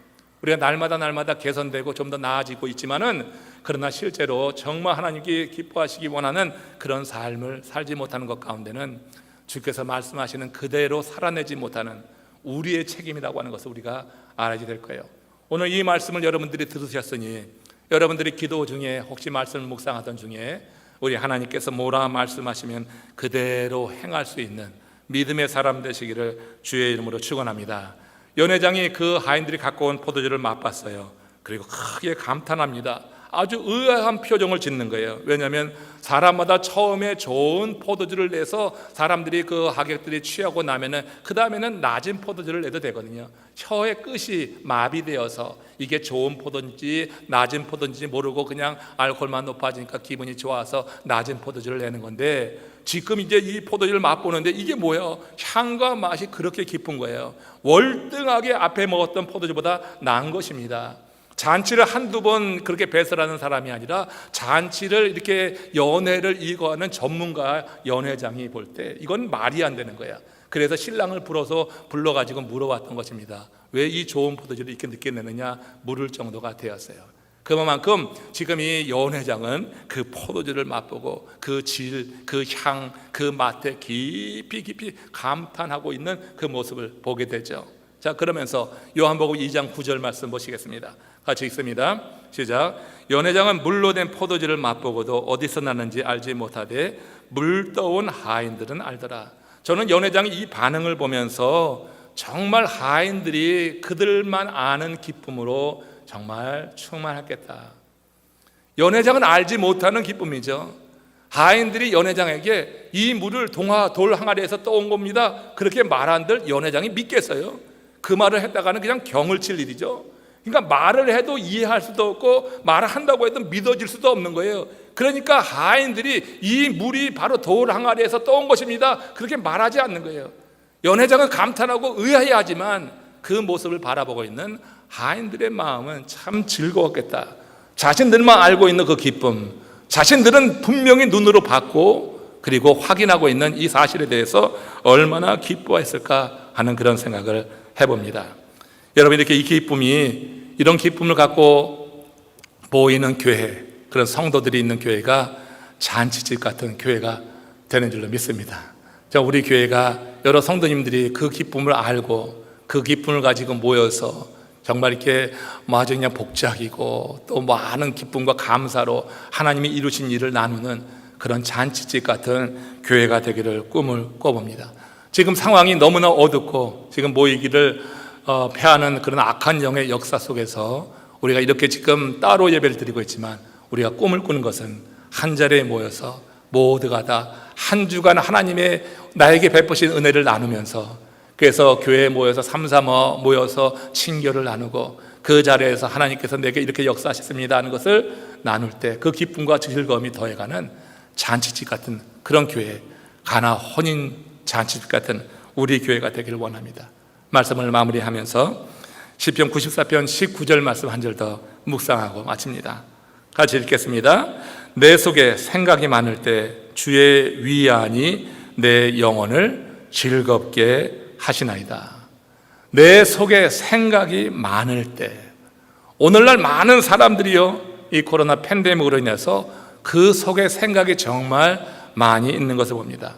우리가 날마다 개선되고 좀 더 나아지고 있지만은, 그러나 실제로 정말 하나님께 기뻐하시기 원하는 그런 삶을 살지 못하는 것 가운데는 주께서 말씀하시는 그대로 살아내지 못하는 우리의 책임이라고 하는 것을 우리가 알아야 될 거예요. 오늘 이 말씀을 여러분들이 들으셨으니, 여러분들이 기도 중에 혹시 말씀을 묵상하던 중에 우리 하나님께서 뭐라 말씀하시면 그대로 행할 수 있는 믿음의 사람 되시기를 주의 이름으로 축원합니다. 연회장이 그 하인들이 갖고 온 포도주를 맛봤어요. 그리고 크게 감탄합니다. 아주 의아한 표정을 짓는 거예요. 왜냐하면 사람마다 처음에 좋은 포도주를 내서 사람들이, 그 하객들이 취하고 나면은 그 다음에는 낮은 포도주를 내도 되거든요. 혀의 끝이 마비되어서 이게 좋은 포도인지 낮은 포도인지 모르고 그냥 알코올만 높아지니까 기분이 좋아서 낮은 포도주를 내는 건데, 지금 이제 이 포도주를 맛보는데 이게 뭐예요? 향과 맛이 그렇게 깊은 거예요. 월등하게 앞에 먹었던 포도주보다 나은 것입니다. 잔치를 한두 번 그렇게 배설하는 사람이 아니라 잔치를 이렇게 연회를 이거하는 전문가 연회장이 볼 때 이건 말이 안 되는 거야. 그래서 신랑을 불러가지고 물어봤던 것입니다. 왜 이 좋은 포도주를 이렇게 늦게 내느냐 물을 정도가 되었어요. 그만큼 지금 이 연회장은 그 포도주를 맛보고 그 질, 그 향, 그 맛에 깊이 감탄하고 있는 그 모습을 보게 되죠. 자, 그러면서 요한복음 2장 9절 말씀 보시겠습니다. 같이 읽습니다. 시작. 연회장은 물로 된 포도주를 맛보고도 어디서 났는지 알지 못하되 물떠온 하인들은 알더라. 저는 연회장의 이 반응을 보면서 정말 하인들이 그들만 아는 기쁨으로 정말 충만했겠다. 연회장은 알지 못하는 기쁨이죠. 하인들이 연회장에게 이 물을 돌 항아리에서 떠온 겁니다, 그렇게 말한들 연회장이 믿겠어요? 그 말을 했다가는 그냥 경을 칠 일이죠. 그러니까 말을 해도 이해할 수도 없고 말을 한다고 해도 믿어질 수도 없는 거예요. 그러니까 하인들이 이 물이 바로 돌 항아리에서 떠온 것입니다, 그렇게 말하지 않는 거예요. 연회장은 감탄하고 의아해하지만 그 모습을 바라보고 있는 하인들의 마음은 참 즐거웠겠다. 자신들만 알고 있는 그 기쁨, 자신들은 분명히 눈으로 봤고 그리고 확인하고 있는 이 사실에 대해서 얼마나 기뻐했을까 하는 그런 생각을 해봅니다. 여러분, 이렇게 이 기쁨이, 이런 기쁨을 갖고 보이는 교회, 그런 성도들이 있는 교회가 잔치집 같은 교회가 되는 줄로 믿습니다. 우리 교회가 여러 성도님들이 그 기쁨을 알고 그 기쁨을 가지고 모여서 정말 이렇게 아주 그냥 복작이고 또 많은 기쁨과 감사로 하나님이 이루신 일을 나누는 그런 잔치집 같은 교회가 되기를 꿈을 꿔봅니다. 지금 상황이 너무나 어둡고 지금 모이기를 패하는 그런 악한 영의 역사 속에서 우리가 이렇게 지금 따로 예배를 드리고 있지만, 우리가 꿈을 꾸는 것은 한 자리에 모여서 모두가 다 한 주간 하나님의 나에게 베푸신 은혜를 나누면서, 그래서 교회에 모여서 삼삼어 모여서 친교를 나누고 그 자리에서 하나님께서 내게 이렇게 역사하셨습니다 하는 것을 나눌 때 그 기쁨과 즐거움이 더해가는 잔치집 같은 그런 교회, 가나 혼인 잔치집 같은 우리 교회가 되기를 원합니다. 말씀을 마무리하면서 시편 94편 19절 말씀 한 절 더 묵상하고 마칩니다. 같이 읽겠습니다. 내 속에 생각이 많을 때 주의 위안이 내 영혼을 즐겁게 하시나이다. 내 속에 생각이 많을 때, 오늘날 많은 사람들이요, 이 코로나 팬데믹으로 인해서 그 속에 생각이 정말 많이 있는 것을 봅니다.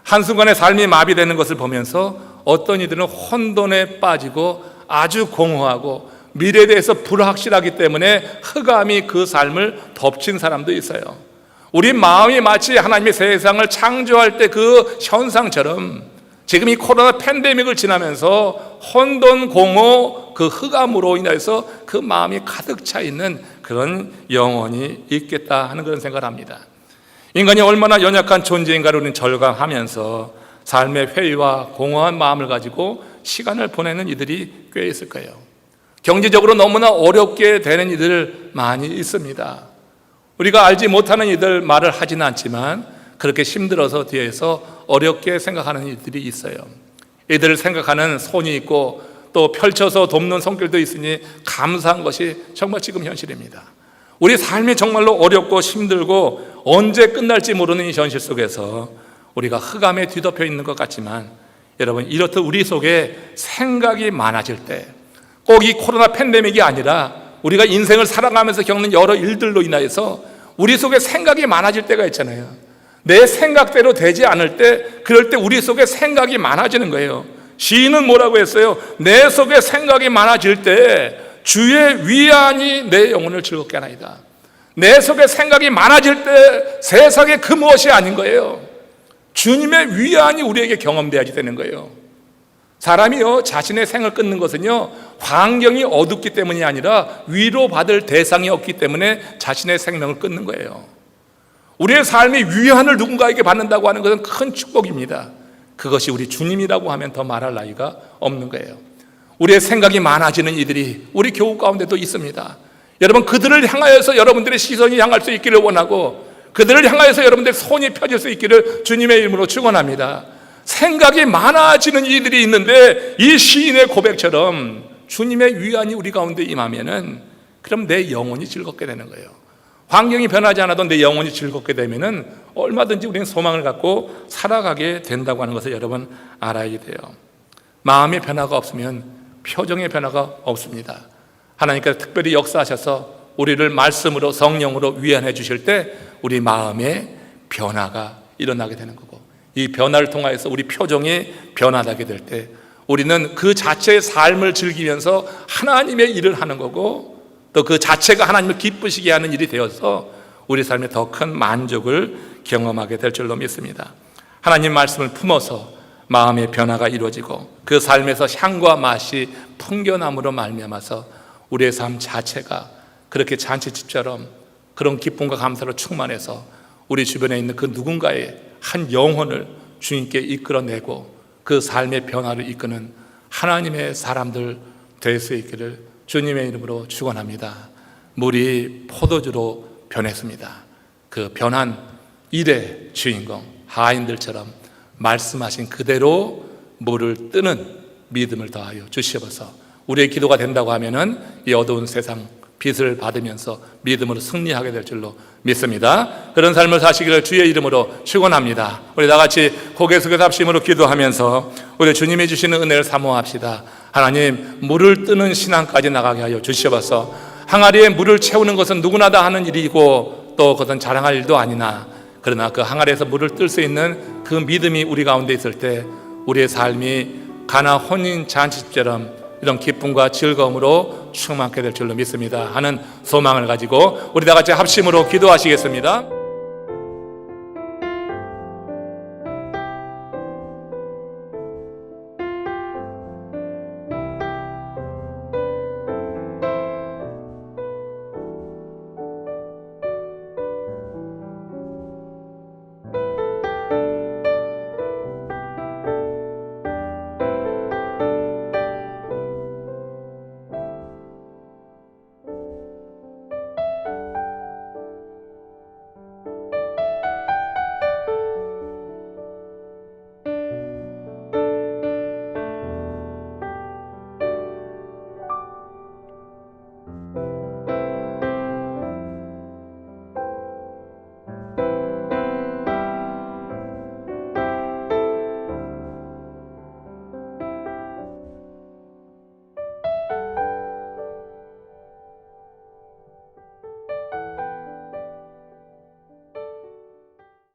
한순간에 삶이 마비되는 것을 보면서 어떤 이들은 혼돈에 빠지고 아주 공허하고 미래에 대해서 불확실하기 때문에 흑암이 그 삶을 덮친 사람도 있어요. 우리 마음이 마치 하나님의 세상을 창조할 때 그 현상처럼 지금 이 코로나 팬데믹을 지나면서 혼돈, 공허, 그 흑암으로 인해서 그 마음이 가득 차 있는 그런 영혼이 있겠다 하는 그런 생각을 합니다. 인간이 얼마나 연약한 존재인가를 우리는 절감하면서 삶의 회의와 공허한 마음을 가지고 시간을 보내는 이들이 꽤 있을 거예요. 경제적으로 너무나 어렵게 되는 이들 많이 있습니다. 우리가 알지 못하는 이들 말을 하지는 않지만 그렇게 힘들어서 뒤에서 어렵게 생각하는 이들이 있어요. 이들을 생각하는 손이 있고 또 펼쳐서 돕는 손길도 있으니 감사한 것이 정말 지금 현실입니다. 우리 삶이 정말로 어렵고 힘들고 언제 끝날지 모르는 이 현실 속에서 우리가 흑암에 뒤덮여 있는 것 같지만 여러분, 이렇듯 우리 속에 생각이 많아질 때, 꼭 이 코로나 팬데믹이 아니라 우리가 인생을 살아가면서 겪는 여러 일들로 인하여서 우리 속에 생각이 많아질 때가 있잖아요. 내 생각대로 되지 않을 때, 그럴 때 우리 속에 생각이 많아지는 거예요. 시인은 뭐라고 했어요? 내 속에 생각이 많아질 때 주의 위안이 내 영혼을 즐겁게 하나이다. 내 속에 생각이 많아질 때 세상에 그 무엇이 아닌 거예요. 주님의 위안이 우리에게 경험돼야지 되는 거예요. 사람이요, 자신의 생을 끊는 것은요, 환경이 어둡기 때문이 아니라 위로받을 대상이 없기 때문에 자신의 생명을 끊는 거예요. 우리의 삶이 위안을 누군가에게 받는다고 하는 것은 큰 축복입니다. 그것이 우리 주님이라고 하면 더 말할 나위가 없는 거예요. 우리의 생각이 많아지는 이들이 우리 교우 가운데도 있습니다. 여러분, 그들을 향하여서 여러분들의 시선이 향할 수 있기를 원하고, 그들을 향하여서 여러분들의 손이 펴질 수 있기를 주님의 이름으로 축원합니다. 생각이 많아지는 이들이 있는데 이 시인의 고백처럼 주님의 위안이 우리 가운데 임하면은 그럼 내 영혼이 즐겁게 되는 거예요. 환경이 변하지 않아도 내 영혼이 즐겁게 되면은 얼마든지 우리는 소망을 갖고 살아가게 된다고 하는 것을 여러분 알아야 돼요. 마음의 변화가 없으면 표정의 변화가 없습니다. 하나님께서 특별히 역사하셔서 우리를 말씀으로, 성령으로 위안해 주실 때 우리 마음의 변화가 일어나게 되는 거고, 이 변화를 통하여서 우리 표정이 변화하게 될 때 우리는 그 자체의 삶을 즐기면서 하나님의 일을 하는 거고, 또 그 자체가 하나님을 기쁘시게 하는 일이 되어서 우리 삶에 더 큰 만족을 경험하게 될 줄로 믿습니다. 하나님 말씀을 품어서 마음의 변화가 이루어지고 그 삶에서 향과 맛이 풍겨남으로 말미암아서 우리의 삶 자체가 그렇게 잔치집처럼 그런 기쁨과 감사로 충만해서 우리 주변에 있는 그 누군가의 한 영혼을 주님께 이끌어내고 그 삶의 변화를 이끄는 하나님의 사람들 될 수 있기를 주님의 이름으로 축원합니다. 물이 포도주로 변했습니다. 그 변한 일의 주인공 하인들처럼 말씀하신 그대로 물을 뜨는 믿음을 더하여 주시옵소서. 우리의 기도가 된다고 하면은 이 어두운 세상 빛을 받으면서 믿음으로 승리하게 될 줄로 믿습니다. 그런 삶을 사시기를 주의 이름으로 축원합니다. 우리 다 같이 고개 숙여서 합심으로 기도하면서 우리 주님이 주시는 은혜를 사모합시다. 하나님, 물을 뜨는 신앙까지 나가게 하여 주시옵소서. 항아리에 물을 채우는 것은 누구나 다 하는 일이고 또 그것은 자랑할 일도 아니나, 그러나 그 항아리에서 물을 뜰 수 있는 그 믿음이 우리 가운데 있을 때 우리의 삶이 가나 혼인 잔치처럼 이런 기쁨과 즐거움으로 충만하게 될 줄로 믿습니다 하는 소망을 가지고 우리 다 같이 합심으로 기도하시겠습니다.